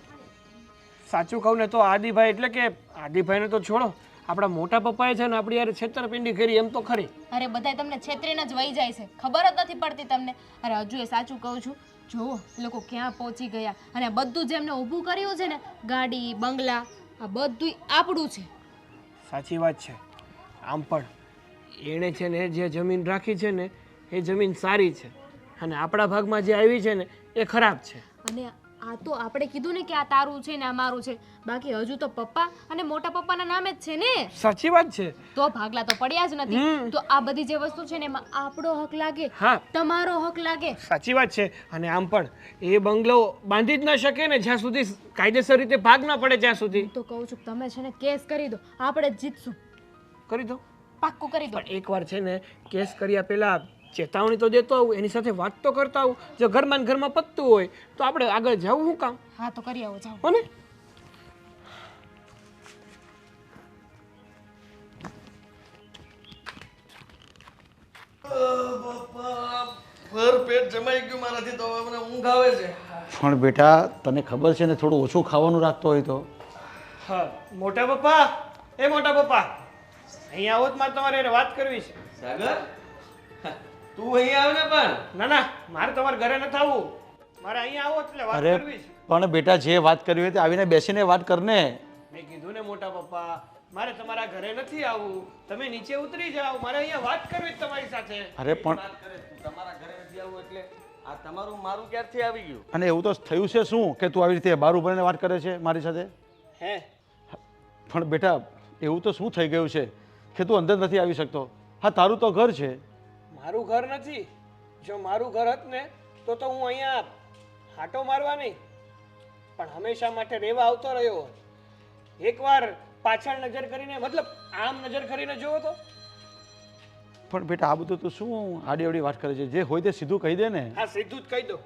સાચું કહું ને તો આદિભાઈ એટલે કે આદિભાઈને તો છોડો, આપણા મોટા પપ્પાએ છે ને આપણી યાર છેતરપિંડી કરી એમ તો ખરી. અરે બધાય તમને છેતરીને જ વહી જાય છે, ખબર જ નથી પડતી તમને. અરે હજુ એ સાચું કહું છું, જુઓ લોકો ક્યાં પહોંચી ગયા, અને આ બધું જે એમને ઊભું કર્યું છે ને, ગાડી બંગલા, આ બધું આપણું છે. સાચી વાત છે. આમ પણ એણે છે ને જે જમીન રાખી છે ને એ જમીન સારી છે, અને આપણા ભાગમાં જે આવી છે ને એ ખરાબ છે. અને આ તો આપણે કીધું ને કે આ તારું છે ને આ મારું છે, બાકી હજુ તો પપ્પા અને મોટા પપ્પાના નામે જ છે ને. સાચી વાત છે. તો ભાગલા તો પડ્યા જ નથી. તો આ બધી જે વસ્તુ છે ને એમાં આપણો હક લાગે, હા, તમારો હક લાગે. સાચી વાત છે. અને આમ પણ એ બંગલો બાંધી જ ન શકે ને જ્યાં સુધી કાયદેસર રીતે ભાગ ના પડે ત્યાં સુધી. હું તો કહું છું તમે છે ને કેસ કરી દો, આપણે જ જીતશું. કરી દો. પાક્કું કરી દો. પણ એકવાર છે ને કેસ કર્યા પહેલા ચેતવણી તો દેતો આવું, એની સાથે વાત તો કરતા આવું. જો ઘરમાં ને ઘરમાં પતતું હોય તો આપણે આગળ જવું શું કામ? હા તો કરી આવો, જાઓ. હો ને? ભર પેટ જમાઈ ગયું મારાથી, તો હવે મને ઊંઘ આવે છે. પણ બેટા તને ખબર છે ને થોડું ઓછું ખાવાનું રાખતો હોય તો. હા, મોટા પપ્પા, એ મોટા પપ્પા, અહીંયા આવો જ મારે તમારે હારે વાત કરવી છે. સાગર, તું અહીં આવ ને પણ. ના ના, મારે તમારા ઘરે નથી આવવું, મારે અહીંયા આવો એટલે વાત અરે કરવી છે. પણ બેટા જે વાત કરવી હોય તે આવીને બેસીને વાત કરને. મેં કીધું ને મોટા પપ્પા, મારે તમારા ઘરે નથી આવવું, તમે નીચે ઉતરી જાઓ, મારે અહીંયા વાત કરવી છે તમારી સાથે. અરે પણ વાત કરે તું, તમારા ઘરે નથી આવું એટલે આ તમારું મારું ક્યારથી આવી ગયું? અને એવું તો થયું છે શું કે તું આવી રીતે બાર ઉભરીને વાત કરે છે મારી સાથે? હે, પણ બેટા એવું તો શું થઈ ગયું છે કે તું અંદર નથી આવી શકતો? હા, તારું તો ઘર છે. મારું ઘર નથી. જો મારું ઘર હોત ને તો હું અહીંયા હાટો મારવા નહીં, પણ હંમેશા માટે રહેવા આવતો રહ્યો હોત. એકવાર પાછળ નજર કરીને, મતલબ આમ નજર કરીને જોવો તો. પણ બેટા આ બધું તું શું આડી અવડી વાત કરે છે? જે હોય તે સીધું કહી દે ને. હા, સીધું જ કહી દો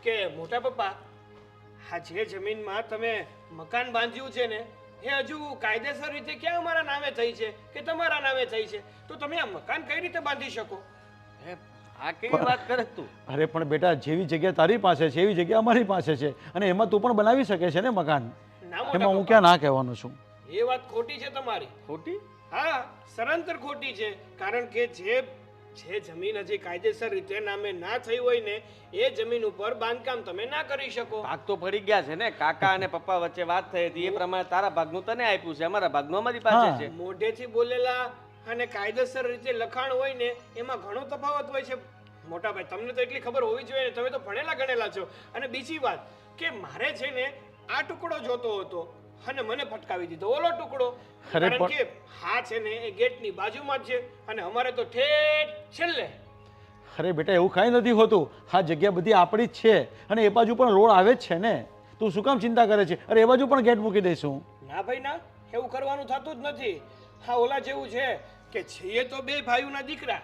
કે મોટા પપ્પા, આ જે જમીનમાં તમે મકાન બાંધ્યું છે ને એ હજુ કાયદેસર રીતે ક્યાં અમારા નામે થઈ છે કે તમારા નામે થઈ છે? તો તમે આ મકાન કઈ રીતે બાંધી શકો? હે, આ કેવી વાત કરે તું? અરે પણ બેટા જેવી જગ્યા તારી પાસે છે એવી જગ્યા અમારી પાસે છે, અને એમાં તું પણ બનાવી શકે છે ને મકાન. ના એમાં હું મોટા ક્યાં ના કહેવાનું છું? પપ્પા, એ વાત ખોટી છે તમારી. ખોટી? હા, સરાંતર ખોટી છે. કારણ કે જે જમીન હજી કાયદેસર રીતે નામે ના થઈ હોય ને એ જમીન ઉપર બાંધકામ તમે ના કરી શકો. ભાગ તો પડી ગયા છે ને. કાકા અને પપ્પા વચ્ચે વાત થઈ હતી એ પ્રમાણે તારા ભાગનું તને આપ્યું છે, અમારા ભાગનું અમારી પાસે છે. મોઢેથી બોલેલા અને કાયદેસર રીતે લખાણ હોય ને એમાં ઘણો તફાવત હોય છે મોટા ભાઈ. તમને તો એટલી ખબર હોવી જોઈએ ને, તમે તો ભણેલા ગણેલા છો. અને બીજી વાત કે મારે છે ને આ ટુકડો જોતો હતો અને મને ફટકાવી દીધો ઓલો ટુકડો. કારણ કે હા છે ને એ ગેટની બાજુમાં જ છે અને અમારે તો ઠેઠ છેલ્લે. અરે બેટા એવું કાંઈ નથી હોતું. આ જગ્યા બધી આપણી જ છે, અને એ બાજુ પણ રોડ આવે જ છે ને. તું શું કામ ચિંતા કરે છે? અરે એ બાજુ પણ ગેટ મૂકી દઈશું. ના ભાઈ ના, એવું કરવાનું થતું જ નથી. હા, ઓલા જેવું છે કે છીએ તો બે ભાઈઓના દીકરા.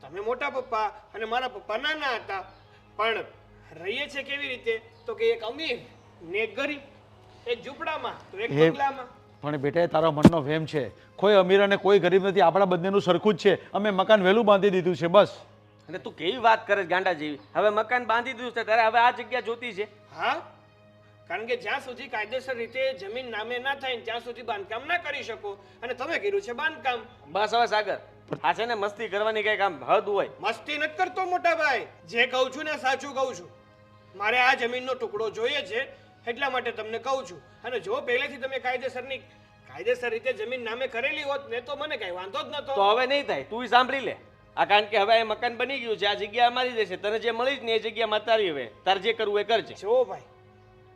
તમે મોટા પપ્પા અને મારા પપ્પા નાના હતા, પણ રહીએ છે કેવી રીતે? તો કે એક અમીર ને એક ગરીબ, એક ઝૂંપડામાં તો એક બંગલામાં. પણ બેટા એ તારા મનનો વહેમ છે. કોઈ અમીર અને કોઈ ગરીબ નથી, આપણા બંનેનું સરખું જ છે. અમે મકાન વહેલું બાંધી દીધું છે બસ. અને તું કેવી વાત કરે છે ગાંડા જેવી? હવે મકાન બાંધી દીધું છે તારે, હવે આ જગ્યા જોતી છે? હા, કારણ કે જ્યાં સુધી કાયદેસર રીતે જમીન નામે ના થાય ને ત્યાં સુધી બાંધકામ ના કરી શકો, અને તમે કર્યું છે બાંધકામ. બસ હવે સાગર, આ છે ને મસ્તી કરવાની કઈક આમ હદ હોય. મસ્તી નથી કરતો મોટા ભાઈ, જે કહું છું ને સાચું કહું છું. મારે આ જમીનનો ટુકડો જોઈએ છે એટલા માટે તમને કહું છું. અને જો પહેલેથી તમે કાયદેસર રીતે જમીન નામે કરેલી હોત ને તો મને કઈ વાંધો જ નતો. તો હવે નહીં થાય, તું સાંભળી લે. આ કારણ કે હવે આ મકાન બની ગયું છે, આ જગ્યા અમારી જશે, તને જે મળી જ ને એ જગ્યા તારી હવે તારે જે કરવું એ કરજે. જો ભાઈ,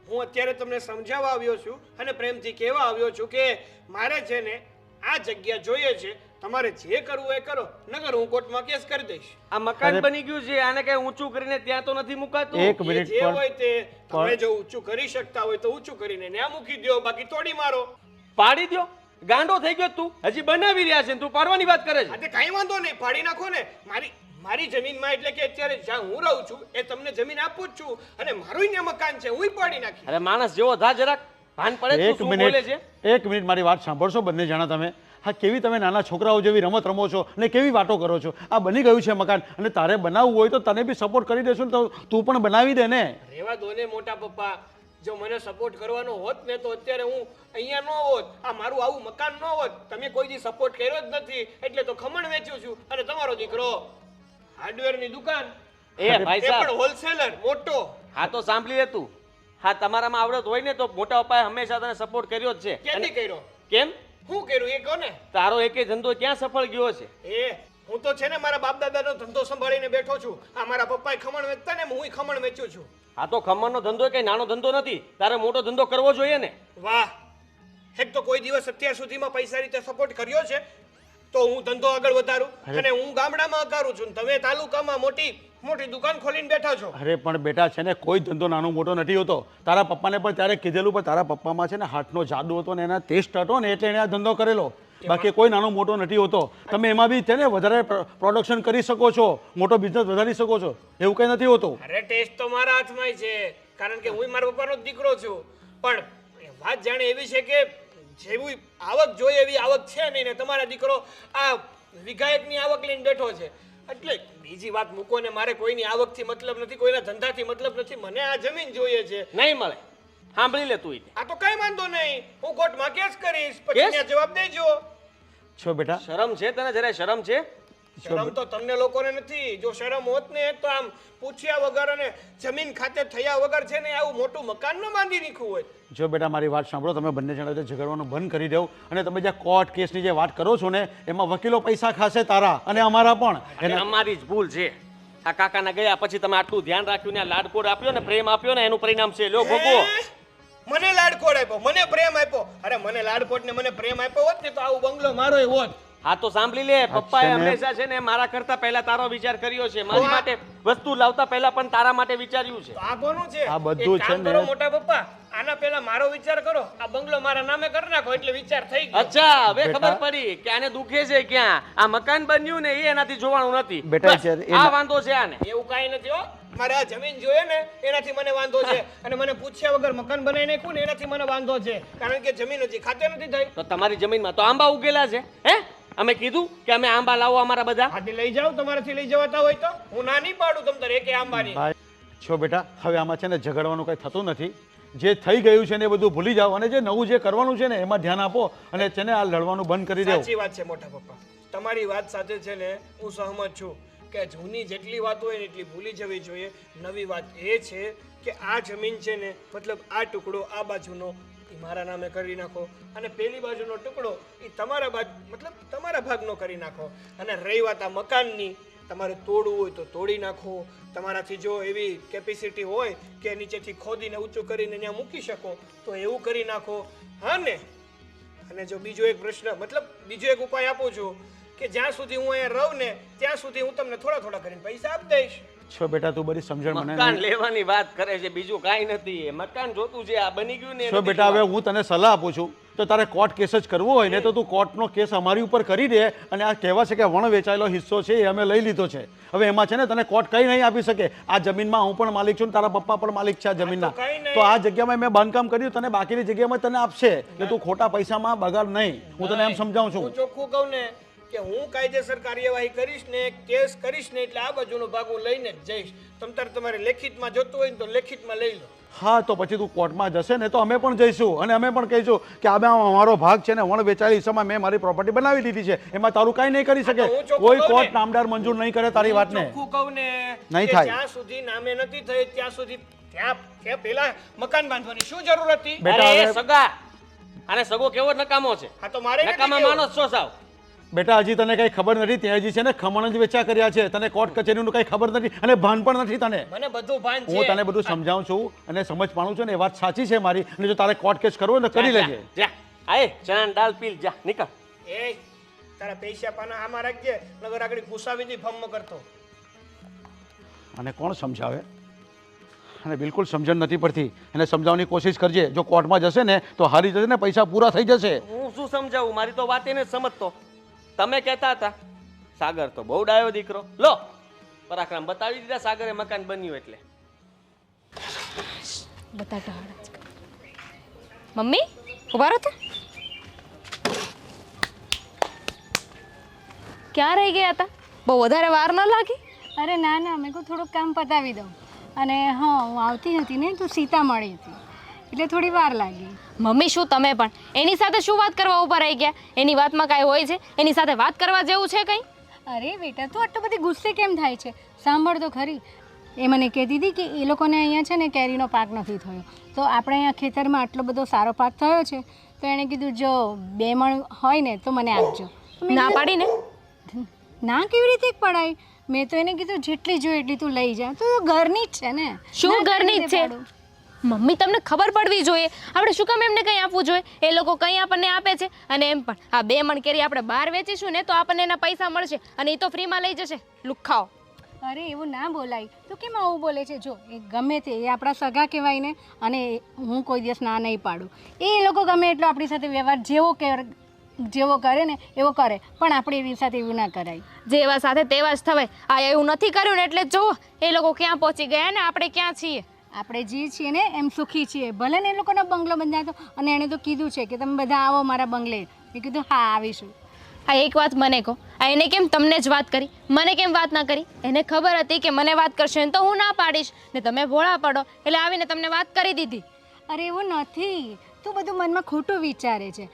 હું અત્યારે તમને સમજાવવા આવ્યો છું અને પ્રેમથી કહેવા આવ્યો છું કે મારે છે ને આ જગ્યા જોઈએ છે. તમારે જે કરવું એ કરો, નકર હું કોર્ટમાં કેસ કરી દઈશ. આ મકાન બની ગયું છે, આને કઈ ઊંચું કરીને ત્યાં તો નથી મુકાતું. એક એ મિનિટ જે પણ હોય તે તમે જો ઊંચું કરી શકતા હોય તો ઊંચું કરીને ત્યાં મૂકી દો, બાકી તોડી મારો. પાડી દ્યો. ગાંડો થઈ ગયો તું, હજી બનાવી રહ્યા છે ને તું પાડવાની વાત કરે છે. આજે કાંઈ વાંધો નહીં, પાડી નાખો ને. મારી જમીનમાં એટલે કે અત્યારે જ્યાં હું રહું છું એ તમને જમીન આપું જ છું અને મારું ત્યાં મકાન છે, હું પાડી નાખી. અરે માણસ જેવો થા જરાક, ભાન પડે તું એક શું બોલે છે. મિનિટ એક મિનિટ મારી વાત સાંભળશો બંને જણા તમે. હા, કેવી તમે નાના છોકરાઓ જેવી રમત રમો છો ને કેવી વાતો કરો છો. આ બની ગયું છે મકાન અને તારે બનાવવું હોય તો તને બી સપોર્ટ કરી દેશું ને, તો તું પણ બનાવી દે ને. રેવા દો ને મોટા પપ્પા, જો મને સપોર્ટ કરવાનો હોત ને તો અત્યારે હું અહીંયા ન હોત, આ મારું આવું મકાન ન હોત. તમે કોઈ દી સપોર્ટ કર્યો જ નથી એટલે તો ખમણ વેચ્યું છું. અને તમારો દીકરો હાર્ડવેરની દુકાન, એ ભાઈ એ સાહેબ, પણ હોલસેલર મોટો. હા તો સાંભળી લે તું. હા, તમારામાં આવડત હોય ને તો મોટા પપ્પાએ હંમેશા તને સપોર્ટ કર્યો જ છે. ક્યાંથી કર્યો? કેમ? શું કર્યું એ કહો ને. તારો એકે ધંધો ક્યાં સફળ ગયો છે? હું તો છે ને મારા બાપ દાદાનો ધંધો સંભાળીને બેઠો છું. આ મારા પપ્પાએ ખમણ વેચતા ને હું ખમણ વેચું છું. આ તો ખમણનો ધંધો કઈ નાનો ધંધો નથી, તારે મોટો ધંધો કરવો જોઈએ ને. વાહ, એક તો કોઈ દિવસ અત્યાર સુધીમાં પૈસા રીતે સપોર્ટ કર્યો છે તો હું ધંધો આગળ વધારું અને હું ગામડામાં કરું છું, તમે તાલુકામાં મોટી મોટી દુકાન ખોલીને બેઠા છો. અરે પણ બેટા છે ને કોઈ ધંધો નાનો મોટો નથી હોતો. તારા પપ્પાને પણ ત્યારે કીધેલું, પણ તારા પપ્પામાં છે ને હાથનો જાદુ હતો ને એના ટેસ્ટ હતો ને એટલે એને આ ધંધો કરેલો. બાકી કોઈ નાનો મોટો નથી હોતો. તમે એમાં બી છે ને વધારે પ્રોડક્શન કરી શકો છો, મોટો બિઝનેસ વધારી શકો છો, એવું કંઈ નથી હોતું. અરે ટેસ્ટ તો મારા હાથમાં છે, કારણ કે હું મારા પપ્પાનો જ દીકરો છું. પણ વાત જાણે એવી છે કે જેવી આવક જોઈએ એવી આવક છે નહીં ને તમારા દીકરો આ વિધાયકની આવક લઈને બેઠો છે. એટલે બીજી વાત મૂકો ને, મારે કોઈની આવકથી મતલબ નથી, કોઈના ધંધાથી મતલબ નથી, મને આ જમીન જોઈએ છે. નહીં મળે, સાંભળી લે તું. આ તો કઈ વાંધો નહીં, હું કોર્ટમાં કેસ કરીશ, પછી કેસ? ત્યાં જવાબ દેજો. છો બેટા, શરમ છે તને? જરાય શરમ છે? શરમ તો તમને લોકોને નથી. જો શરમ હોત ને તો આમ પૂછ્યા વગર અને જમીન ખાતે થયા વગર છે ને આવું મોટું મકાન ન બાંધી નીકળવું હોય. જો બેટા મારી વાત સાંભળો, તમે બંને જણા ઝઘડવાનું બંધ કરી દો. અને તમે જે કોર્ટ કેસની જે વાત કરો છો ને એમાં વકીલો પૈસા ખાશે તારા અને અમારા પણ. અને અમારી જ ભૂલ છે. આ કાકાના ગયા પછી તમે આટલું ધ્યાન રાખ્યું ને, આ લાડકોડ આપ્યો ને, પ્રેમ આપ્યો ને, એનું પરિણામ છે. લ્યો ભોગવો. મને લાડકોડ આપ્યો, મને પ્રેમ આપ્યો. અરે મને લાડકોડ ને મને પ્રેમ આપ્યો હોત ને તો આવું બંગલો મારો એ હોત. હા તો સાંભળી લે, પપ્પાએ હંમેશા છે ને મારા કરતા પહેલા તારો વિચાર કર્યો છે. મારી માટે વસ્તુ લાવતા પહેલા પણ તારા માટે વિચાર્યું છે. તો આ કોનું છે? આ બધું એક કામ છે ને. કરો મોટા પપ્પા, આના પહેલા મારો વિચાર કરો, આ બંગલો મારા નામે કરી નાખો એટલે વિચાર થઈ ગયો. અચ્છા, હવે બેટા. ખબર પડી કે આને દુખે છે ક્યાં. આ મકાન બન્યું ને એ એનાથી જોવાનું નથી. બેટા, બસ, જ્યારે આ વાંધો છે આને. એવું કાંઈ નથી હો. મારે આ જમીન જોઈએ ને એનાથી મને વાંધો છે અને મને પૂછ્યા વગર મકાન બનાવી નાખ્યું ને એનાથી મને વાંધો છે, કારણ કે જમીન હજી ખાતે નથી થઈ. તો તમારી જમીનમાં તો આંબા ઉગેલા છે. હે, અમે કીધું કે અમે આંબા લાવો અમારા બધા. હાથી લઈ જાઓ, તમારાથી લઈ જવાતા હોય તો. હું ના નહીં પાડું તમ તારે એકે આંબાની. ભાઈ છો બેટા, હવે આમાં છે ને ઝઘડવાનું કંઈ થતું નથી. જે થઈ ગયું છે ને એ બધું ભૂલી જાઓ અને જે નવું જે કરવાનું છે ને એમાં ધ્યાન આપો અને છે ને આ લડવાનું બંધ કરી દો. સાચી વાત છે મોટા પપ્પા, તમારી વાત સાથે છે ને હું સહમત છું કે જૂની જેટલી વાત હોય ને એટલી ભૂલી જવી જોઈએ. નવી વાત એ છે કે આ જમીન છે ને મતલબ આ ટુકડો આ બાજુનો એ મારા નામે કરી નાખો અને પેલી બાજુનો ટુકડો એ તમારા ભાગનો કરી નાખો. અને રહી વાત આ મકાનની, તમારે તોડવું હોય તો તોડી નાખો. તમારાથી જો એવી કેપેસિટી હોય કે નીચેથી ખોદીને ઊંચું કરીને ત્યાં મૂકી શકો તો એવું કરી નાખો. હા ને? અને જો બીજો એક પ્રશ્ન બીજો એક ઉપાય આપું છું કે જ્યાં સુધી હું અહીંયા રહું ને ત્યાં સુધી હું તમને થોડા થોડા કરીને પૈસા આપી દઈશ. છો બેટા, તું બધી સમજણ મને મકાન નહીં. લેવાની વાત કરે છે, બીજું કાંઈ નથી. એ મકાન જોતું છે, આ બની ગયું ને. છો બેટા, હવે હું તને સલાહ આપું છું, તો તારે કોર્ટ કેસ જ કરવો હોય ને તો તું કોર્ટનો કેસ અમારી ઉપર કરી દે. અને આ કહેવા છે કે વણ વેચાયેલો હિસ્સો છે એ અમે લઈ લીધો છે. હવે એમાં છે ને તને કોર્ટ કંઈ નહીં આપી શકે. આ જમીનમાં હું પણ માલિક છું ને તારા પપ્પા પણ માલિક છે આ જમીનના. કંઈ નહીં. તો આ જગ્યામાં મેં બાંધકામ કર્યું, તને બાકીની જગ્યામાં તને આપશે. એટલે તું ખોટા પૈસામાં બગાડ નહીં. હું તને એમ સમજાવું છું. હું ચોખ્ખું કહું ને કે હું કાયદેસર કાર્યવાહી કરીશ ને કેસ કરીશ ને એટલે આ બાજુનો ભાગ હું લઈને જ જઈશ. તમારે લેખિતમાં જોતું હોય ને તો લેખિતમાં લઈ લો. હા, તો પછી તું કોર્ટમાં જશે ને તો અમે પણ જઈશું અને અમે પણ કહીશું કે આ અમારો ભાગ છે ને વણ વેચાયેલી હિસ્સામાં મેં મારી પ્રોપર્ટી બનાવી દીધી છે, એમાં તારું કાંઈ નહીં કરી શકે. હા, તો હું ચોખ્ખું કોઈ કહું કોર્ટ ને. નામદાર મંજૂર નહીં કરે તારી વાતને. ચોખ્ખું કહું ને નહીં કે થાય. જ્યાં સુધી નામે નથી થઈ ત્યાં સુધી ત્યાં પેલા મકાન બાંધવાની શું જરૂર હતી? બેટા, અરે એ હવે- સગા, આને સગો કેવો નકામો છે. હા તો મારે નથી નકામા કહેવું. માણસ છો સાવ. બેટા હજી તને કઈ ખબર નથી ત્યાં હજી છે ને ખમણ જ વેચા કર્યા છે, તને કોર્ટ કચેરીનું કઈ ખબર નથી અને ભાન પણ નથી તને. મને બધું ભાન હું તને બધું સમજાવું છું અને સમજ પાડું છું ને એ વાત સાચી છે મારી, અને જો તારે કોર્ટ કેસ કરવો હોય ને કરી લેજે. જા આય ચણા દાળ પીલ જા નીકળ. એ તારા પૈસા પાના આમાં રાખજે, નગર આગળ ઘુસાવી દી ફમ કરતો. અને કોણ સમજાવે? અને બિલકુલ સમજણ નથી પડતી, એને સમજાવવાની કોશિશ કરજે. જો કોર્ટમાં જશે ને તો હારી જશે ને, પૈસા પૂરા થઈ જશે. હું શું સમજાવું, મારી તો વાત એને સમજતો. તમે કહેતા હતા સાગર તો બહુ ડાયો દીકરો, લો પરાક્રમ બતાવી દીધા સાગરે મકાન બન્યું એટલે. બધા ઢાળ જ કરે. મમ્મી ઉભા રહો તો. ક્યાં રહી ગયા હતા? બહુ વધારે વાર ન લાગી? અરે ના ના, મેં કહું થોડુંક કામ પતાવી દઉં. અને હા, હું આવતી હતી ને તો સીતા મળી હતી એટલે થોડી વાર લાગી. મમ્મી શું તમે પણ એની સાથે શું વાત કરવા ઊભા રહી ગયા? એની વાતમાં કાંઈ હોય છે? એની સાથે વાત કરવા જેવું છે કંઈ? અરે બેટા, તું આટલો બધી ગુસ્સે કેમ થાય છે? સાંભળ તો ખરી. એ મને કહેતી હતી કે એ લોકોને અહીંયા છે ને કેરીનો પાક નથી થયો, તો આપણે અહીંયા ખેતરમાં આટલો બધો સારો પાક થયો છે, તો એણે કીધું જો 2 મણ હોય ને તો મને આપજો. તો મેં ના કીધું, પાડીને? ના કેવી રીતે પડાય? મેં તો એને કીધું જેટલી જોઈએ એટલી તું લઈ જા. તો ઘરની જ છે ને. શું ના કેવી ઘરની જ રીતે છે? પાડું? મમ્મી તમને ખબર પડવી જોઈએ. આપણે શું કામ એમને કંઈ આપવું જોઈએ? એ લોકો કંઈ આપણને આપે છે, અને એમ પણ આ 2 મણ કેરી આપણે બહાર વેચીશું ને તો આપણને એના પૈસા મળશે, અને એ તો ફ્રીમાં લઈ જશે. લુખાઓ. અરે એવું ના બોલાય. તો કેમ આવું બોલે છે? જો એ ગમે તે એ આપણા સગા કહેવાય ને, અને હું કોઈ દિવસ ના નહીં પાડું. એ લોકો ગમે એટલો આપણી સાથે વ્યવહાર જેવો કરે ને એવો કરે, પણ આપણે એવી સાથે એવું ના કરાય. જેવા સાથે તેવા જ થવાય. આ એવું નથી કર્યું ને એટલે જુઓ એ લોકો ક્યાં પહોંચી ગયા ને આપણે ક્યાં છીએ. આપણે જે છીએ ને એમ સુખી છીએ. ભલે ને એ લોકોનો બંગલો બંધાતો, અને એણે તો કીધું છે કે તમે બધા આવો મારા બંગલે. મેં કીધું હા આવીશું. આ એક વાત મને કહો, આ એને કેમ તમને જ વાત કરી, મને કેમ વાત ના કરી? એને ખબર હતી કે મને વાત કરશે ને તો હું ના પાડીશ, ને તમે ભોળા પડો એટલે આવીને તમને વાત કરી દીધી. અરે એવું નથી, તું બધું મનમાં ખોટું વિચારે છે.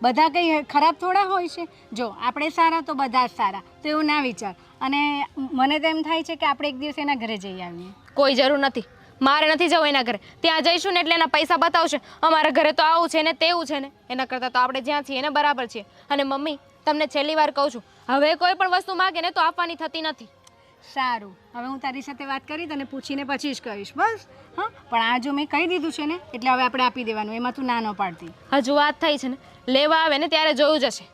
બધા કંઈ ખરાબ થોડા હોય છે? જો આપણે સારા તો બધા જ સારા, તો એવું ના વિચાર. અને મને તો એમ થાય છે કે આપણે એક દિવસ એના ઘરે જઈ આવીએ. કોઈ જરૂર નથી, મારે નથી જવું એના ઘરે. ત્યાં જઈશું ને એટલે એના પૈસા બતાવશે અમારા ઘરે તો આવું છે ને તેવું છે ને, એના કરતાં તો આપણે જ્યાં છીએ એને બરાબર છીએ. અને મમ્મી તમને છેલ્લી વાર કહું છું, હવે કોઈ પણ વસ્તુ માગે ને તો આપવાની થતી નથી. સારું, હવે હું તારી સાથે વાત કરી તને પૂછીને પછી જ કહીશ, બસ. હા, પણ આ જો મેં કહી દીધું છે ને એટલે હવે આપણે આપી દેવાનું, એમાં તું ના ન પાડતી. હજુ વાત થઈ છે ને, લેવા આવે ને ત્યારે જોયું જશે.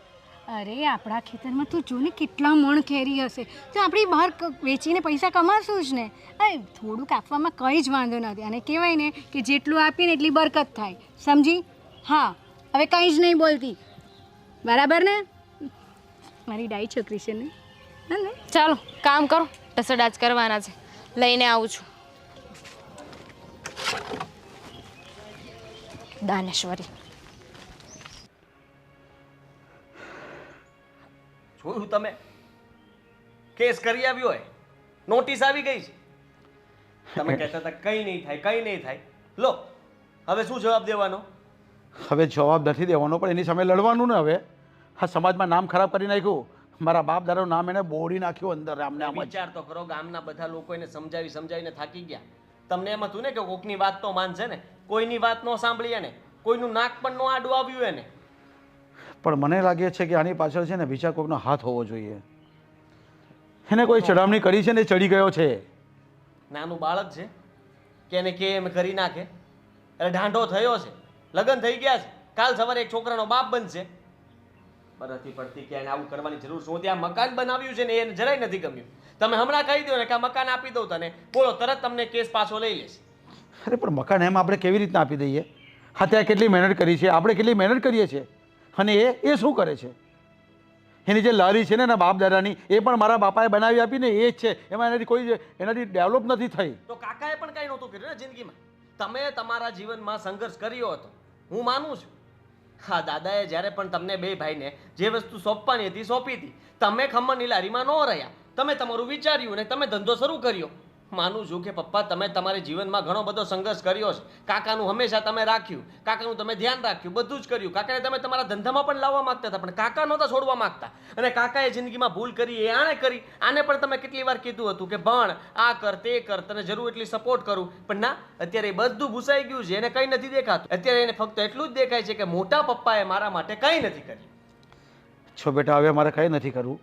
અરે આપણા ખેતરમાં તું જો ને કેટલા મણ કેરી હશે, તો આપણે બહાર વેચીને પૈસા કમાશું જ ને. અરે થોડુંક આપવામાં કંઈ જ વાંધો નથી, અને કહેવાય ને કે જેટલું આપીને એટલી બરકત થાય, સમજી? હા, હવે કંઈ જ નહીં બોલતી, બરાબર ને? મારી ડાઈ છોકરી છે ને. હા ને? ચાલો કામ કરો, રસોડા જ કરવાના છે, લઈને આવું છું. દાનેશ્વરી જોયું તમે? કેસ કરી આવ્યો હોય, નોટિસ આવી ગઈ છે. તમે કહેતા હતા કંઈ નહીં થાય, કંઈ નહીં થાય. લો હવે શું જવાબ દેવાનો? હવે જવાબ નથી દેવાનો, પણ એની સામે લડવાનું ને. હવે હા, સમાજમાં નામ ખરાબ કરી નાખ્યું, મારા બાપ દાદાનું નામ એને બોડી નાખ્યું અંદર. આમને આમ જ વિચાર તો કરો, ગામના બધા લોકો એને સમજાવીને થાકી ગયા. તમને એમ હતું ને કે કોકની વાત તો માનશે ને, કોઈની વાત ન સાંભળી એને, કોઈનું નાક પણ ન આડું આવ્યું એને. પણ મને લાગે છે કે આની પાછળ છે ને બીજા કોઈનો હાથ હોવો જોઈએ. એને કોઈ ચડામણી કરી છે ને ચડી ગયો છે. નાનું બાળક છે કે એને કે એમ કરી નાખે, એટલે ઢાંઢો થયો છે, લગ્ન થઈ ગયા છે, કાલ સવારે એક છોકરાનો બાપ બનશે. નથી પડતી કે એને આવું કરવાની જરૂર શું? ત્યાં મકાન બનાવ્યું છે ને એને જરાય નથી ગમ્યું. તમે હમણાં કહી દો ને કે આ મકાન આપી દઉં તને, બોલો તરત તમને કેસ પાછો લઈ લેશે. અરે પણ મકાન એમ આપણે કેવી રીતના આપી દઈએ? હા, ત્યાં કેટલી મહેનત કરી છે, આપણે કેટલી મહેનત કરીએ છીએ, અને એ શું કરે છે? એની જે લારી છે ને એના બાપ દાદાની, એ પણ મારા બાપાએ બનાવી આપીને એ જ છે. એમાં એનાથી ડેવલપ નથી થઈ. તો કાકાએ પણ કંઈ નહોતું કર્યું ને જિંદગીમાં. તમે તમારા જીવનમાં સંઘર્ષ કર્યો હતો, હું માનું છું. હા, દાદાએ જ્યારે પણ તમને 2 ભાઈને જે વસ્તુ સોંપવાની હતી સોંપી હતી. તમે ખમણની લારીમાં ન રહ્યા, તમે તમારું વિચાર્યું ને તમે ધંધો શરૂ કર્યો. માનું છું કે પપ્પા તમે તમારી જીવનમાં ઘણો બધો સંઘર્ષ કર્યો છે. કાકાનું હંમેશા તમે રાખ્યું, કાકાનું તમે ધ્યાન રાખ્યું, બધું જ કર્યું. કાકાને તમે તમારા ધંધામાં પણ લાવવા માંગતા હતા, પણ કાકા નહોતા છોડવા માંગતા. અને કાકાએ જિંદગીમાં ભૂલ કરી એ આણે કરી. આને પણ તમે કેટલી વાર કીધું હતું કે ભણ, આ કર, તે કર, તને જરૂર એટલી સપોર્ટ કરું, પણ ના, અત્યારે એ બધું ભૂસાઈ ગયું છે, એને કંઈ નથી દેખાતું. અત્યારે એને ફક્ત એટલું જ દેખાય છે કે મોટા પપ્પાએ મારા માટે કંઈ નથી કર્યું. છો બેટા, હવે મારે કંઈ નથી કરવું,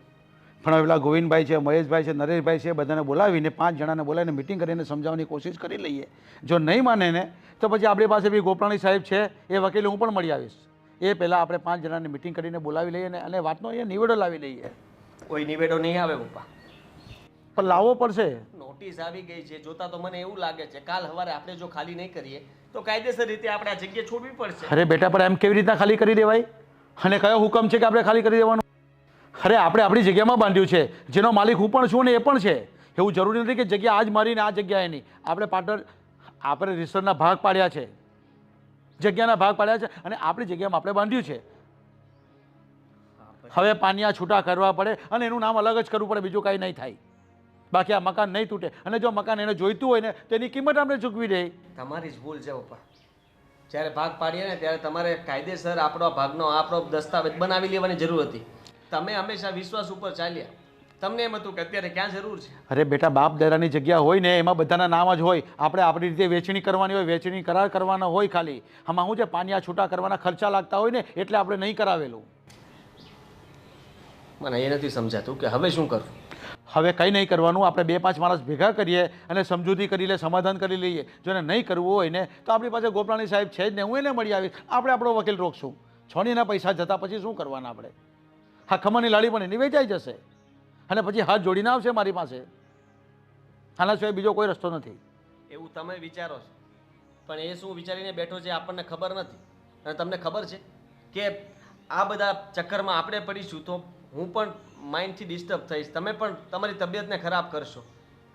પણ હવે પેલા ગોવિંદભાઈ છે, મહેશભાઈ છે, નરેશભાઈ છે, બધાને બોલાવીને 5 જણાને બોલાવીને મિટિંગ કરીને સમજાવવાની કોશિશ કરી લઈએ. જો નહીં માને ને તો પછી આપણી પાસે બી ગોપરાણી સાહેબ છે, એ વકીલ હું પણ મળી આવીશ. એ પહેલાં આપણે 5 જણાને મિટિંગ કરીને બોલાવી લઈએ અને વાતનો એ નિવેડો લાવી લઈએ. કોઈ નિવેડો નહીં આવે પપ્પા. પણ લાવવો પડશે. નોટિસ આવી ગઈ છે, જોતા તો મને એવું લાગે છે કાલ સવારે આપણે જો ખાલી નહીં કરીએ તો કાયદેસર રીતે આપણે આ જગ્યા છોડવી પડશે. અરે બેટા, પણ એમ કેવી રીતના ખાલી કરી દેવાય? અને કયો હુકમ છે કે આપણે ખાલી કરી દેવાનું? અરે આપણે આપણી જગ્યામાં બાંધ્યું છે, જેનો માલિક હું પણ છું ને એ પણ છે. એવું જરૂરી નથી કે જગ્યા આજ મારી ને આ જગ્યાએ નહીં. આપણે પાર્ટનર, આપણે રિસર્ચના ભાગ પાડ્યા છે, જગ્યાના ભાગ પાડ્યા છે અને આપણી જગ્યામાં આપણે બાંધ્યું છે. હવે પાનિયા છૂટા કરવા પડે અને એનું નામ અલગ જ કરવું પડે, બીજું કાંઈ નહીં થાય. બાકી આ મકાન નહીં તૂટે. અને જો મકાન એને જોઈતું હોય ને તેની કિંમત આપણે ચૂકવી દે. તમારી જ ભૂલ છે પપ્પા. જ્યારે ભાગ પાડીએ ને ત્યારે તમારે કાયદેસર આપણો ભાગનો આપણો દસ્તાવેજ બનાવી લેવાની જરૂર હતી. તમે હંમેશા વિશ્વાસ ઉપર ચાલ્યા. તમને એમ હતું કે અત્યારે ક્યાં જરૂર છે? અરે બેટા, બાપ દાદાની જગ્યા હોય ને એમાં બધાના નામ જ હોય. આપણે આપણી રીતે વેચણી કરવાની હોય, વેચણી કરાર કરવાનો હોય. ખાલી આમાં શું છે, પાનિયા છૂટા કરવાના ખર્ચા લાગતા હોય ને એટલે આપણે નહીં કરાવેલું. મને એ નથી સમજાતું કે હવે શું કરવું. હવે કંઈ નહીં કરવાનું. આપણે 2-5 માણસ ભેગા કરીએ અને સમજૂતી કરી લે, સમાધાન કરી લઈએ. જો એને નહીં કરવું હોય ને તો આપણી પાસે ગોપરાણી સાહેબ છે જ ને, હું એને મળી આવીશ. આપણે આપણો વકીલ રોકશું. છોડીના પૈસા જતા પછી શું કરવાના આપણે? હા, ખમણની લાડી પણ એની વેચાઈ જશે અને પછી હાથ જોડીને આવશે મારી પાસે. આના સિવાય બીજો કોઈ રસ્તો નથી. એવું તમે વિચારો છો, પણ એ શું વિચારીને બેઠો છે આપણને ખબર નથી. અને તમને ખબર છે કે આ બધા ચક્કરમાં આપણે પડીશું તો હું પણ માઇન્ડથી ડિસ્ટર્બ થઈશ, તમે પણ તમારી તબિયતને ખરાબ કરશો.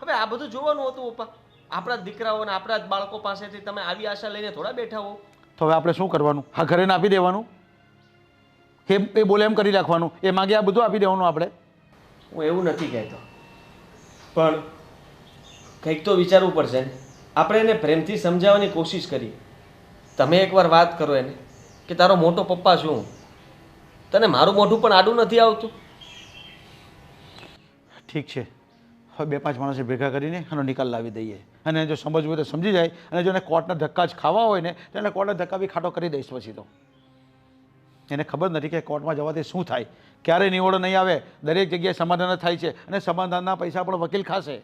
હવે આ બધું જોવાનું હતું પપ્પા. આપણા જ દીકરાઓ અને આપણા જ બાળકો પાસેથી તમે આવી આશા લઈને થોડા બેઠા હો. તો હવે આપણે શું કરવાનું? હા, ઘરે આપી દેવાનું? એ બોલે એમ કરી રાખવાનું? એ માગે આ બધું આપી દેવાનું આપણે? હું એવું નથી કહેતો, પણ કંઈક તો વિચારવું પડશે ને. આપણે એને પ્રેમથી સમજાવવાની કોશિશ કરી. તમે એકવાર વાત કરો એને કે તારો મોટો પપ્પા છું, તને મારું મોઢું પણ આડું નથી આવતું. ઠીક છે, હવે 2-5 માણસે ભેગા કરીને એનો નિકાલ લાવી દઈએ. અને જો સમજવું હોય તો સમજી જાય. અને જો એને કોર્ટના ધક્કા જ ખાવા હોય ને તો એને કોર્ટના ધક્કા બી ખાટો કરી દઈશ. પછી તો એને ખબર નથી કે કોર્ટમાં જવાથી શું થાય, ક્યારે નિવડો નહીં આવે. દરેક જગ્યાએ સમાધાન જ થાય છે અને સમાધાનના પૈસા પણ વકીલ ખાશે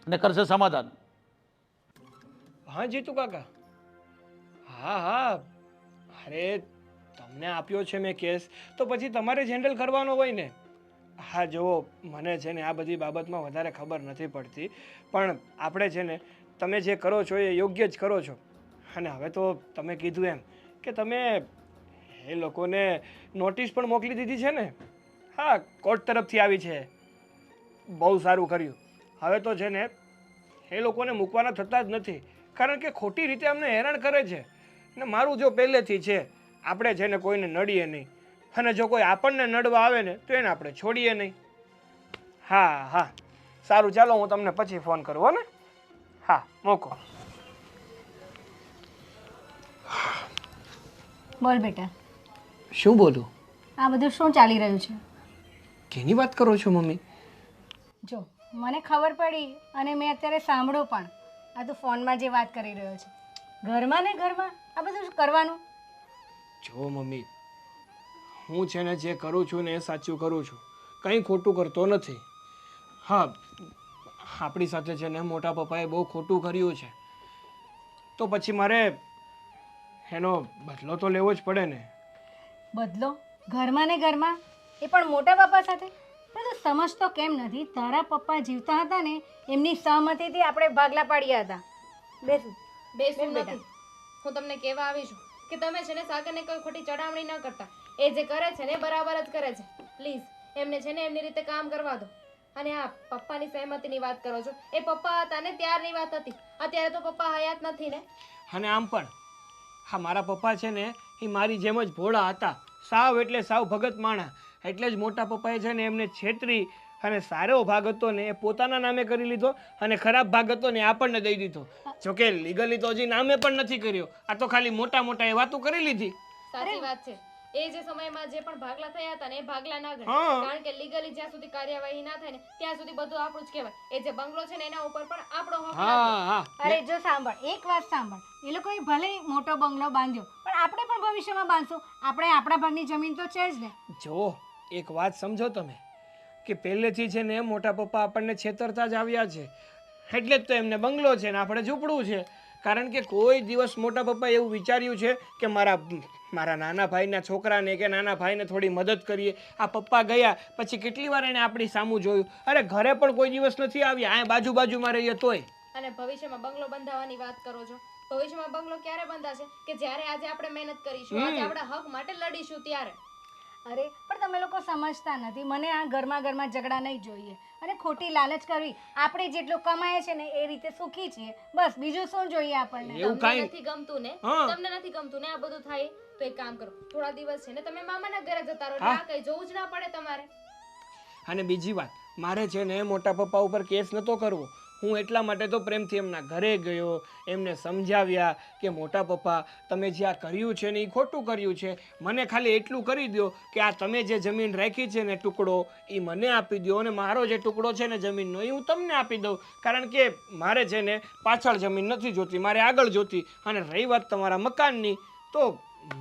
અને કરશે સમાધાન. હા જીતુ કાકા, હા હા, અરે તમને આપ્યો છે મેં કેસ, તો પછી તમારે જ હેન્ડલ કરવાનો હોય ને. હા જુઓ, મને છે ને આ બધી બાબતમાં વધારે ખબર નથી પડતી, પણ આપણે છે ને તમે જે કરો છો એ યોગ્ય જ કરો છો. અને હવે તો તમે કીધું એમ કે તમે એ લોકોને નોટિસ પણ મોકલી દીધી છે ને. હા, કોર્ટ તરફથી આવી છે. બહુ સારું કર્યું. હવે તો છે ને એ લોકોને મૂકવાના થતા જ નથી, કારણ કે ખોટી રીતે અમને હેરાન કરે છે. ને મારું જો પહેલેથી છે, આપણે છે ને કોઈને નડીએ નહીં, અને જો કોઈ આપણને નડવા આવે ને તો એને આપણે છોડીએ નહીં. હા હા, સારું, ચાલો હું તમને પછી ફોન કરું હો ને. હા, મૂકો. બોલ બેટા, શું બોલું? આ બધું શું ચાલી રહ્યું છે? કેની વાત કરો છો મમ્મી? જો મને ખબર પડી અને મેં અત્યારે સાંભળ્યું પણ. આ તું ફોનમાં જે વાત કરી રહ્યો છે, ઘરમાં ને ઘરમાં આ બધું શું કરવાનું? જો મમ્મી, હું છે ને જે કરું છું ને એ સાચું કરું છું, કંઈ ખોટું કરતો નથી. હા, આપણી સાથે છે ને મોટા પપ્પાએ બહુ ખોટું કર્યું છે, તો પછી મારે એનો બદલો તો લેવો જ પડે ને. બદલો? ઘરમાં ને ઘરમાં, એ પણ મોટા પપ્પા સાથે? પણ તું સમજતો કેમ નથી? તારા પપ્પા જીવતા હતા ને એમની સહમતિથી આપણે ભાગલા પાડ્યા હતા. બેસું બેસું નથી. હું તમને કહેવા આવી છું કે તમે છે ને સાગરને કોઈ ખોટી ચડામણી ન કરતા. એ જે કરે છે ને બરાબર જ કરે છે. પ્લીઝ એમને છે ને એમની રીતે કામ કરવા દો. અને આ પપ્પાની સહેમતીની વાત કરો છો, એ પપ્પા હતા ને ત્યારની વાત હતી. અત્યારે તો પપ્પા હયાત નથી ને. અને આમ પણ હા, મારા પપ્પા છે ને એ મારી જેમ જ ભોળા હતા, સાવ એટલે સાવ ભગત માણા. એટલે જ મોટા પપ્પાએ છે ને એમને છેતરી અને સારો ભાગ હતો ને એ પોતાના નામે કરી લીધો અને ખરાબ ભાગ હતો ને આપણને દઈ દીધો. જોકે લીગલી તો હજી નામે પણ નથી કર્યો, આ તો ખાલી મોટા મોટા એ વાતો કરી લીધી. સાચી વાત છે. એ જે સમયમાં જે પણ ભાગલા થયા હતા ને એ ભાગલા ના ગણાય, હા. કારણ કે લીગલી જ્યાં સુધી કાર્યવાહી ના થાય ને ત્યાં સુધી બધું આપણું જ કહેવાય. એ જે બંગલો છે ને એના ઉપર પણ આપણો હક લાગે. હા હા, અરે જો સાંભળ, એક વાત સાંભળ. એ લોકોએ ભલે મોટો બંગલો બાંધ્યો, પણ આપણે પણ ભવિષ્યમાં બાંધશું. આપણે આપણા ભાગની જમીન તો છે જ ને. જો એક વાત સમજો તમે કે પહેલેથી છે ને મોટા પપ્પા આપણને છેતરતા જ આવ્યા છે, એટલે જ તો એમને બંગલો છે ને આપણે ઝૂંપડું છે. કારણ કે કોઈ દિવસ મોટા પપ્પાએ એવું વિચાર્યું છે કે મારા નાના ભાઈના છોકરાને કે નાના ભાઈને થોડી મદદ કરીએ. આ પપ્પા ગયા પછી કેટલી વાર એણે આપણી સામું જોયું. અરે ઘરે પણ કોઈ દિવસ નથી આવ્યા, આ બાજુમાં રહીએ તોય. અને ભવિષ્યમાં બંગલો બંધાવવાની વાત કરો છો. ભવિષ્યમાં બંગલો ક્યારે બંધાશે? કે જ્યારે આજે આપણે મહેનત કરીશું, આજે આપણા હક માટે લડીશું ત્યારે. અરે પણ તમે લોકો સમજતા નથી. મને આ ઘરમાં ઝઘડા નહીં જોઈએ અને ખોટી લાલચ કરવી. આપણે જેટલું કમાઈએ છે ને એ રીતે સુખી છીએ, બસ બીજું શું જોઈએ આપણને? એવું કાંઈ નથી ગમતું ને? હા. તમને નથી ગમતું ને આ બધું થાય? તો એક કામ કરો, થોડા દિવસ છે ને તમે મામાના ઘરે જતા રહો, એટલે આ કઈ જોવું જ ના પડે તમારે. અને બીજી વાત, મારે છે ને મોટા પપ્પા ઉપર કેસ નહોતો કરવો. હું એટલા માટે તો પ્રેમથી એમના ઘરે ગયો, એમને સમજાવ્યા કે મોટા પપ્પા તમે જે આ કર્યું છે ને એ ખોટું કર્યું છે. મને ખાલી એટલું કરી દો કે આ તમે જે જમીન રાખી છે ને ટુકડો એ મને આપી દો, અને મારો જે ટુકડો છે ને જમીનનો એ હું તમને આપી દઉં. કારણ કે મારે છે ને પાછળ જમીન નથી જોતી, મારે આગળ જોતી. અને રહી વાત તમારા મકાનની, તો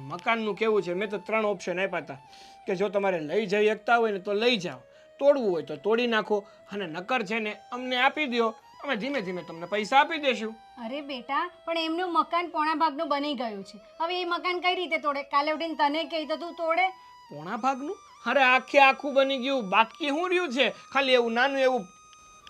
મકાનનું કેવું છે, મેં તો 3 ઓપ્શન આપ્યા હતા કે જો તમારે લઈ જઈ શકતા હોય ને તો લઈ જાઓ, તોડવું હોય તો તોડી નાખો, અને નકર છે ને અમને આપી દો, અમે ધીમે ધીમે તમને પૈસા આપી દેશું. અરે બેટા, પણ એમનું મકાન પોણા ભાગનું બની ગયું છે. હવે એ મકાન કઈ રીતે તોડે? કાલે ઉઠીને તને કહી તો તું તોડે? પોણા ભાગનું? અરે આખું બની ગયું, બાકી શું રહ્યું છે? ખાલી એવું નાનું એવું.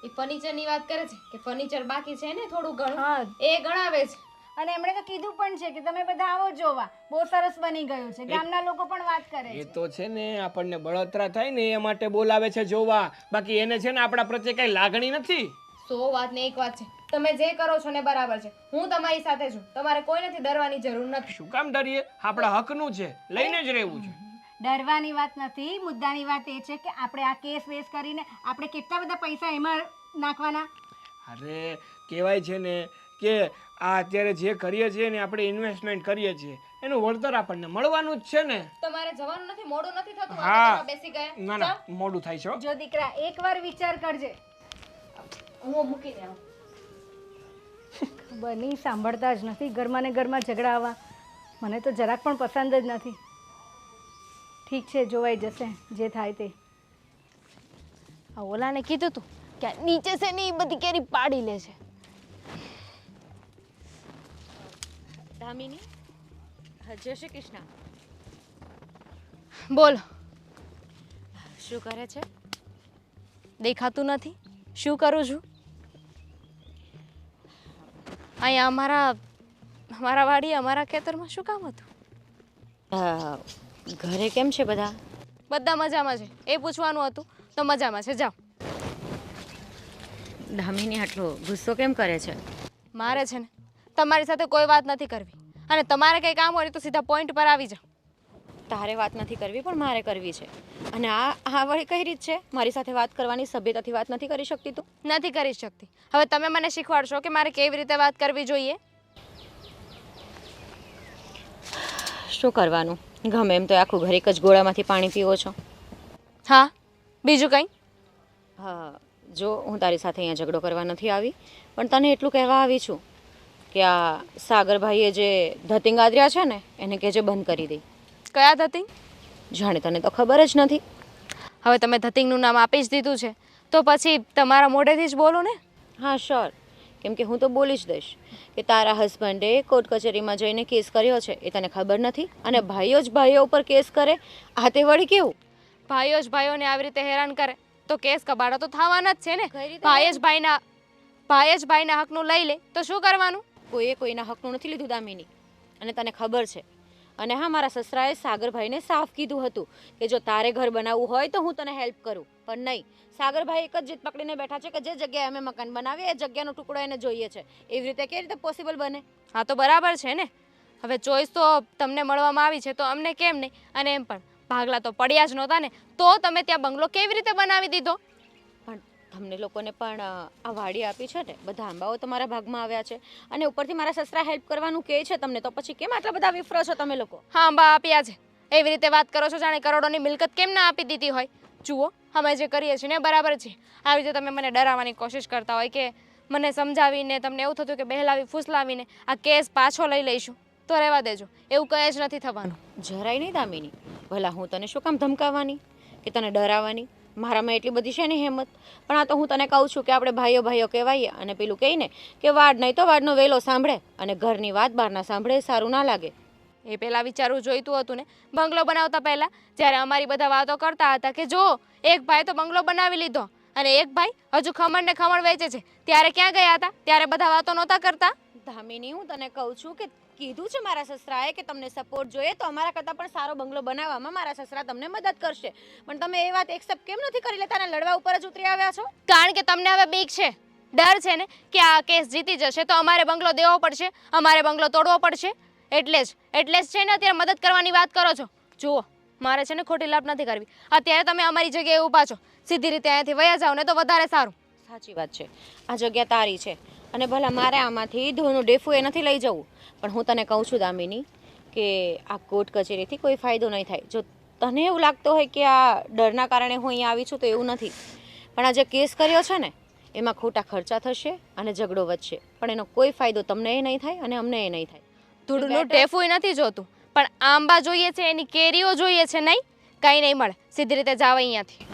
એ ફર્નિચરની વાત કરે છે કે ફર્નિચર બાકી છે ને થોડું ઘણું, હા. એ ગણાવે છે. અને એમણે તો કીધું પણ છે કે તમે બધા આવો જોવા, બહુ સરસ બની ગયું છે. ગામના લોકો પણ વાત કરે એ છે. તો છે ને આપણને બળતરા થાય ને એ માટે બોલાવે છે જોવા, બાકી એને છે ને આપણા પ્રત્યે કઈ લાગણી નથી. 100 વાત ને એક વાત છે, તમે જે કરો છો ને બરાબર છે. હું તમારી સાથે છું, તમારે કોઈ નથી ડરવાની જરૂર નથી. શું કામ ડરીએ? આપણા હકનું છે, લઈને જ રહેવું છે. ડરવાની વાત નથી, મુદ્દાની વાત એ છે કે આપણે આ કેસ વેસ કરીને આપણે કેટલા બધા પૈસા એમાં નાખવાના. અરે કહેવાય છે ને કે આ અત્યારે જે કરીએ છીએ ને આપણે ઇન્વેસ્ટમેન્ટ કરીએ છીએ એનું વળતર આપણને મળવાનું જ છે ને. તમારે જવાનું નથી, મોડું નથી થતું? હા. તમે બેસી ગયા? ના ના, મોડું થાય છે હો. જો દીકરા એકવાર વિચાર કરજે. હું મૂકીને આવું. બની સાંભળતા જ નથી, ઘરમાં ને ઘરમાં ઝઘડા આવવા મને તો જરાક પણ પસંદ જ નથી. ઠીક છે, જોવાઈ જશે જે થાય તે. આ ઓલાને કીધું તું કે આ નીચે છે ને એ બધી કેરી પાડી લે છે. દામિની, જય શ્રી કૃષ્ણ. બોલ, શું કરે છે? દેખાતું નથી? શું કરું છું? અહીંયા અમારા વાડી, અમારા ખેતરમાં શું કામ હતું? ઘરે કેમ છે બધા? બધા મજામાં છે, એ પૂછવાનું હતું તો મજામાં છે. જાઓ. દામિની આટલો ગુસ્સો કેમ કરે છે? મારે છે ને તમારી સાથે કોઈ વાત નથી કરવી, અને તમારે કંઈ કામ હોય તો સીધા પોઈન્ટ પર આવી જાઓ. તારે વાત નથી કરવી પણ મારે કરવી છે. અને આ વળી કઈ રીત છે? મારી સાથે વાત કરવાની, સભ્યતાથી વાત નથી કરી શકતી તું? નથી કરી શકતી. હવે તમે મને શીખવાડશો કે મારે કેવી રીતે વાત કરવી જોઈએ. શું કરવાનું? ગમે એમ તો આખું ઘર એક જ ગોળામાંથી પાણી પીવો છો. હા, બીજું કંઈ? હા, જો હું તારી સાથે અહીંયા ઝઘડો કરવા નથી આવી, પણ તને એટલું કહેવા આવી છું કે આ સાગરભાઈએ જે ધતિંગ આદર્યા છે ને એને કહેજે બંધ કરી દે. કયા ધતિંગ? જાણે તને તો ખબર જ નથી. હવે તમે ધતિંગનું નામ આપી જ દીધું છે તો પછી તમારા મોઢેથી જ બોલો ને. હા શ્યોર, કેમ કે હું તો બોલી જ દઈશ કે તારા હસબન્ડે કોર્ટ કચેરીમાં જઈને કેસ કર્યો છે એ તને ખબર નથી, અને ભાઈઓ જ ભાઈઓ ઉપર કેસ કરે. આ તે વળી કેવું? ભાઈઓ જ ભાઈઓને આવી રીતે હેરાન કરે તો કેસ કબાડા તો થવાના જ છે ને. કઈ રીતે? ભાઈ જ ભાઈના હકનું લઈ લે તો શું કરવાનું? કોઈએ કોઈના હકનું નથી લીધું દામિની, અને તને ખબર છે. અને હા, મારા સસરાએ સાગરભાઈને સાફ કીધું હતું કે જો તારે ઘર બનાવવું હોય તો હું તને હેલ્પ કરું, પણ નહીં. સાગરભાઈ એક જ જીદ પકડીને બેઠા છે કે જે જગ્યાએ અમે મકાન બનાવીએ એ જગ્યાનો ટુકડો એને જોઈએ છે. એવી રીતે કેવી રીતે પોસિબલ બને? હા તો બરાબર છે ને. હવે ચોઈસ તો તમને મળવામાં આવી છે તો અમને કેમ નહીં? અને એમ પણ ભાગલા તો પડ્યા જ નહોતા ને, તો તમે ત્યાં બંગલો કેવી રીતે બનાવી દીધો? પણ તમને લોકોને પણ આ વાડી આપી છે ને, બધા આંબાઓ તમારા ભાગમાં આવ્યા છે, અને ઉપરથી મારા સસરા હેલ્પ કરવાનું કહે છે તમને, તો પછી કેમ આટલા બધા વિફરો છો તમે લોકો? હા, આંબા આપ્યા છે. એવી રીતે વાત કરો છો જાણે કરોડોની મિલકત કેમ ના આપી દીધી હોય. જુઓ, અમે જે કરીએ છીએ ને બરાબર છે. આવી રીતે તમે મને ડરાવવાની કોશિશ કરતા હોય કે મને સમજાવીને તમને એવું થતું કે બહેલાવી ફૂસલાવીને આ કેસ પાછો લઈ લઈશું, તો રહેવા દેજો. એવું કંઈ જ નથી થવાનું. જરાય નહીં દામિની. ભલા હું તને શું કામ ધમકાવવાની? કે તને ડરાવવાની? મારામાં એટલી બધી છે ને હિંમત. પણ આ તો હું તને કહું છું કે આપણે ભાઈઓ ભાઈઓ કહેવાઈએ, અને પેલું કહીને કે વાડ નહીં તો વાડનો વેલો સાંભળે, અને ઘરની વાત બહારના સાંભળે એ સારું ના લાગે. એ પહેલાં વિચારવું જોઈતું હતું ને બંગલો બનાવતા પહેલાં, જ્યારે અમારી બધા વાતો કરતા હતા કે જો એક ભાઈ તો બંગલો બનાવી લીધો અને એક ભાઈ હજુ ખમણ ને ખમણ વેચે છે, ત્યારે ક્યાં ગયા હતા? ત્યારે બધા વાતો નહોતા કરતા. ધામીની, હું તને કહું છું કે કીધું છે મારા સસરાએ કે તમને સપોર્ટ જોઈએ તો અમારા કરતાં પણ સારો બંગલો બનાવવામાં મારા સસરા તમને મદદ કરશે. પણ તમે એ વાત એક્સેપ્ટ કેમ નથી કરી લેતા અને લડવા ઉપર જ ઉતરી આવ્યા છો? કારણ કે તમને હવે બીક છે, ડર છે ને કે આ કેસ જીતી જશે તો અમારે બંગલો દેવો પડશે, અમારે બંગલો તોડવો પડશે. એટલે જ છે ને અત્યારે મદદ કરવાની વાત કરો છો. જુઓ, મારે છે ને ખોટી લાભ નથી કરવી. અત્યારે તમે અમારી જગ્યાએ ઊભા છો, સીધી રીતે અહીંયાથી વયા જાઓ ને તો વધારે સારું. સાચી વાત છે, આ જગ્યા તારી છે અને ભલા મારે આમાંથી ધોનું ડેફું એ નથી લઈ જવું. પણ હું તને કહું છું દામિની કે આ કોર્ટ કચેરીથી કોઈ ફાયદો નહીં થાય. જો તને એવું લાગતું હોય કે આ ડરના કારણે હું અહીંયા આવી છું તો એવું નથી. પણ આ જે કેસ કર્યો છે ને એમાં ખોટા ખર્ચા થશે અને ઝઘડો વધશે, પણ એનો કોઈ ફાયદો તમને એ નહીં થાય અને અમને એ નહીં થાય. ધૂળનું ટેફુય નથી જોતું, પણ આંબા જોઈએ છે, એની કેરીઓ જોઈએ છે. નહીં, કંઈ નહીં મળે, સીધી રીતે જાવ અહીંયાથી.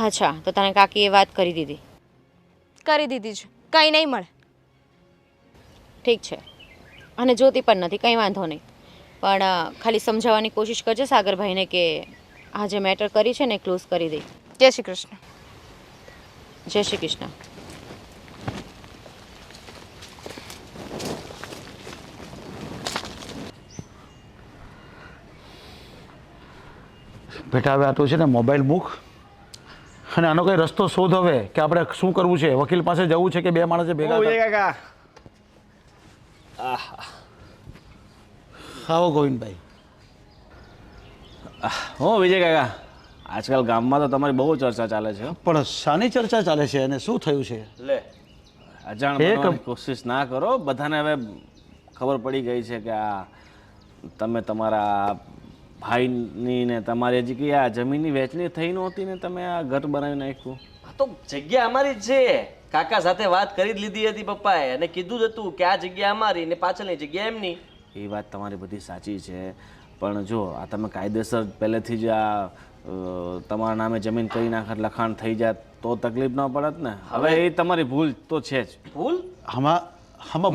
અચ્છા, તો તને કાકીએ વાત કરી દીધી? કરી દીધી છે, કંઈ નહીં મળે. ઠીક છે, અને જોતી પણ નથી, કંઈ વાંધો નહીં. પણ ખાલી સમજાવવાની કોશિશ કરજે સાગરભાઈને કે આ જે મેટર કરી છે ને એ ક્લોઝ કરી દે. જય શ્રી કૃષ્ણ. જય શ્રી કૃષ્ણ. બેટા હવે આ તો છે ને મોબાઈલ મૂક અને આનો કંઈ રસ્તો શોધ હવે કે આપણે શું કરવું છે. વકીલ પાસે જવું છે કે બે માણસે ભેગા કાકા આવો ગોવિંદભાઈ. હો વિજય કાકા, આજકાલ ગામમાં તો તમારી બહુ ચર્ચા ચાલે છે હો. પણ શાની ચર્ચા ચાલે છે અને શું થયું છે? લે, અજાણ બનવાની કોશિશ ના કરો. બધાને હવે ખબર પડી ગઈ છે કે આ તમે તમારા ભાઈની ને તમારી હજી કે આ જમીનની વહેંચણી થઈ નહોતી ને તમે આ ઘર બનાવી નાખ્યું. આ તો જગ્યા અમારી જ છે. કાકા સાથે વાત કરી જ લીધી હતી પપ્પાએ, અને કીધું જ હતું કે આ જગ્યા અમારી ને પાછળની જગ્યા એમની. એ વાત તમારી બધી સાચી છે, પણ જો આ તમે કાયદેસર પહેલેથી જ આ તમારા નામે જમીન કરી નાખત, લખાણ થઈ જાત તો તકલીફ ન પડત ને. હવે એ તમારી ભૂલ તો છે જ. ભૂલ? આમાં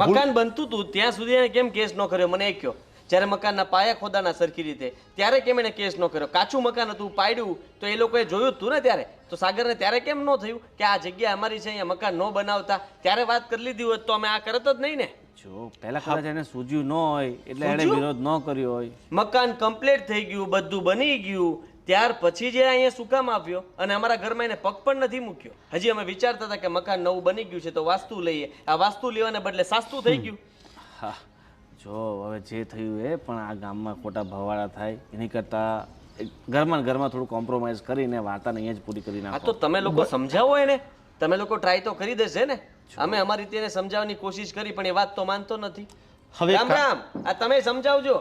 મકાન બનતું હતું ત્યાં સુધી એને કેમ કેસ ન કર્યો મને એ કહો. જ્યારે મકાનના પાયા ખોદાના સરખી રીતે ત્યારે કેમ એને કેસ ન કર્યો? કાચું મકાન હતું, પાડ્યું તો એ લોકોએ જોયું હતું ને ત્યારે. તો સાગરને ત્યારે કેમ ન થયું કે આ જગ્યા અમારી છે, અહીંયા મકાન ન બનાવતા? ત્યારે વાત કરી લીધી હોત તો અમે આ કરત જ નહીં ને. જો પહેલા કદાચ એને સૂઝ્યું ન હોય એટલે એને વિરોધ ન કર્યો હોય. મકાન કમ્પ્લીટ થઈ ગયું, બધું બની ગયું, ત્યાર પછી જે અહીંયા શું કામ આવ્યો અને અમારા ઘરમાં એને પગ પણ નથી મૂક્યો. હજી અમે વિચારતા હતા કે મકાન નવું બની ગયું છે તો વાસ્તુ લઈએ. આ વાસ્તુ લેવાને બદલે સાસ્તું થઈ ગયું. હા, જો હવે જે થયું એ, પણ આ ગામમાં ખોટા ભવાડા થાય એની કરતાં ઘરમાં થોડું કોમ્પ્રોમાઇઝ કરીને વાર્તાને અહીંયા જ પૂરી કરી આ નાખો. તો તમે લોકો સમજાવો એને, તમે લોકો ટ્રાય તો કરી દેશે ને. અમે અમારી રીતે એને સમજાવવાની કોશિશ કરી પણ એ વાત તો માનતો નથી. હવે રામ રામ, આ તમે સમજાવજો.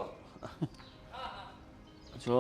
જો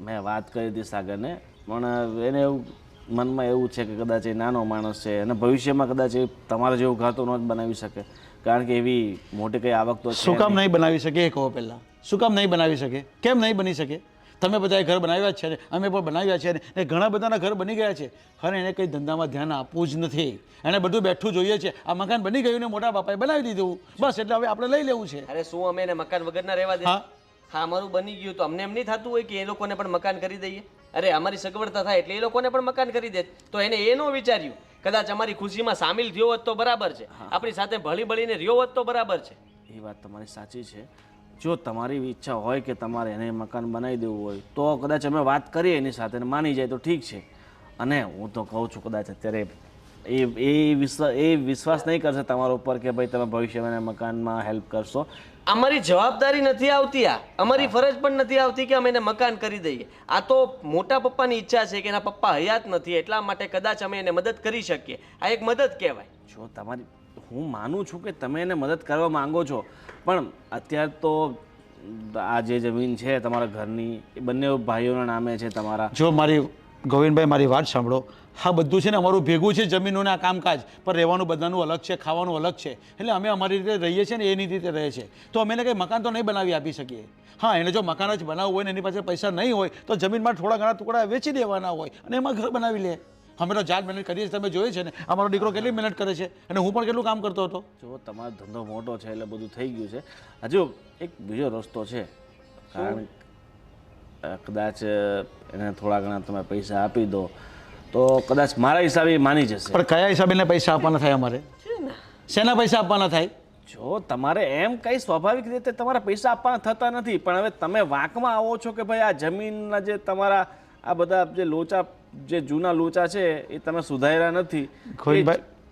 મેં વાત કરી હતી સાગરને, પણ એને એવું મનમાં એવું છે કે કદાચ એ નાનો માણસ છે અને ભવિષ્યમાં કદાચ એ તમારા જેવું ઘર તો ન જ બનાવી શકે, કારણ કે એવી મોટી કઈ આવક તો શું કામ નહીં બનાવી શકે એ કહો પહેલાં. શું કામ નહીં બનાવી શકે? કેમ નહીં બની શકે? તમે બધાએ ઘર બનાવ્યા જ છે ને, અમે પણ બનાવ્યા છે ને, એ ઘણા બધાના ઘર બની ગયા છે. અને એને કંઈ ધંધામાં ધ્યાન આપવું જ નથી. એને બધું બેઠું જોઈએ છે. આ મકાન બની ગયું ને મોટા બાપાએ બનાવી દીધું, બસ એટલે હવે આપણે લઈ લેવું છે. અરે શું અમે એને મકાન વગરના રહેવા દે? હા, હા, અમારું બની ગયું તો અમને એમ નહીં થતું હોય કે એ લોકોને પણ મકાન કરી દઈએ? અરે અમારી સગવડતા થાય એટલે એ લોકોને પણ મકાન કરી દે. તો એને એ ન વિચાર્યું કદાચ અમારી ખુશીમાં સામેલ થયો હોત તો બરાબર છે, આપણી સાથે ભળી ભળીને રહ્યો હોત તો બરાબર છે. એ વાત તમારી સાચી છે. જો તમારી ઈચ્છા હોય કે તમારે એને મકાન બનાવી દેવું હોય તો કદાચ અમે વાત કરીએ એની સાથે અને માની જાય તો ઠીક છે. અને હું તો કહું છું કદાચ અત્યારે એ વિશ્વાસ નહીં કરશે તમારા ઉપર કે ભાઈ તમે ભવિષ્યમાં એને મકાનમાં હેલ્પ કરશો. અમારી જવાબદારી નથી આવતી, આ અમારી ફરજ પણ નથી આવતી કે અમે એને મકાન કરી દઈએ. આ તો મોટા પપ્પાની ઈચ્છા છે કે એના પપ્પા હયાત નથી એટલા માટે કદાચ અમે એને મદદ કરી શકીએ. આ એક મદદ કહેવાય. જો તમારી, હું માનું છું કે તમે એને મદદ કરવા માંગો છો, પણ અત્યારે તો આ જે જમીન છે તમારા ઘરની એ બંને ભાઈઓના નામે છે તમારા. જો મારી ગોવિંદભાઈ મારી વાત સાંભળો, આ બધું છે ને અમારું ભેગું છે, જમીનનું ને આ કામકાજ, પણ રહેવાનું બધાનું અલગ છે, ખાવાનું અલગ છે. એટલે અમે અમારી રીતે રહીએ છીએ ને એની રીતે રહે છે. તો અમે એને કંઈ મકાન તો નહીં બનાવી આપી શકીએ. હા, એને જો મકાન જ બનાવવું હોય ને એની પાસે પૈસા નહીં હોય તો જમીનમાં થોડા ઘણા ટુકડા વેચી દેવાના હોય અને એમાં ઘર બનાવી લે. અમે તો જાત મહેનત કરીએ છીએ, તમે જોઈએ છે ને અમારો દીકરો કેટલી મહેનત કરે છે અને હું પણ કેટલું કામ કરતો હતો. જો તમારો ધંધો મોટો છે એટલે બધું થઈ ગયું છે. હજુ એક બીજો રસ્તો છે. કારણ કદાચ એને થોડા ઘણા તમે પૈસા આપી દો તો કદાચ મારા હિસાબે એ માની જશે. પણ કયા હિસાબે એને પૈસા આપવાના થાય અમારે? શેના પૈસા આપવાના થાય? જો તમારે એમ કઈ સ્વાભાવિક રીતે તમારા પૈસા આપવાના થતા નથી, પણ હવે તમે વાંકમાં આવો છો કે ભાઈ આ જમીનના જે તમારા આ બધા જે લોચા, જે જૂના લોચા છે એ તમે સુધાર્યા નથી.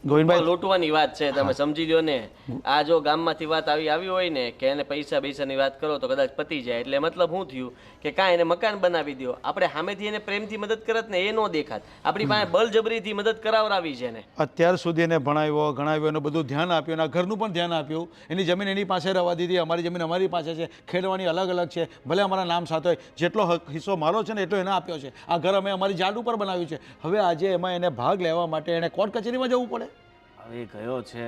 ગોવિંદભાઈ લૂંટવાની વાત છે, તમે સમજી લ્યો ને. આ જો ગામમાંથી વાત આવી હોય ને કે એને પૈસા પૈસાની વાત કરો તો કદાચ પતી જાય. એટલે મતલબ શું થયું કે કાંઈ એને મકાન બનાવી દો. આપણે સામેથી એને પ્રેમથી મદદ કરત ને એ ન દેખાત. આપણી પાસે બળજબરીથી મદદ કરાવરાવી છે ને. અત્યાર સુધી એને ભણાવ્યો ગણાવ્યો એનું બધું ધ્યાન આપ્યું અને ઘરનું પણ ધ્યાન આપ્યું. એની જમીન એની પાસે રહેવા દીધી, અમારી જમીન અમારી પાસે છે, ખેડવાની અલગ અલગ છે. ભલે અમારા નામ સાથે હોય, જેટલો હિસ્સો મારો છે ને એટલો એને આપ્યો છે. આ ઘર અમે અમારી જાડ ઉપર બનાવ્યું છે. હવે આજે એમાં એને ભાગ લેવા માટે એને કોર્ટ કચેરીમાં જવું પડે. હવે ગયો છે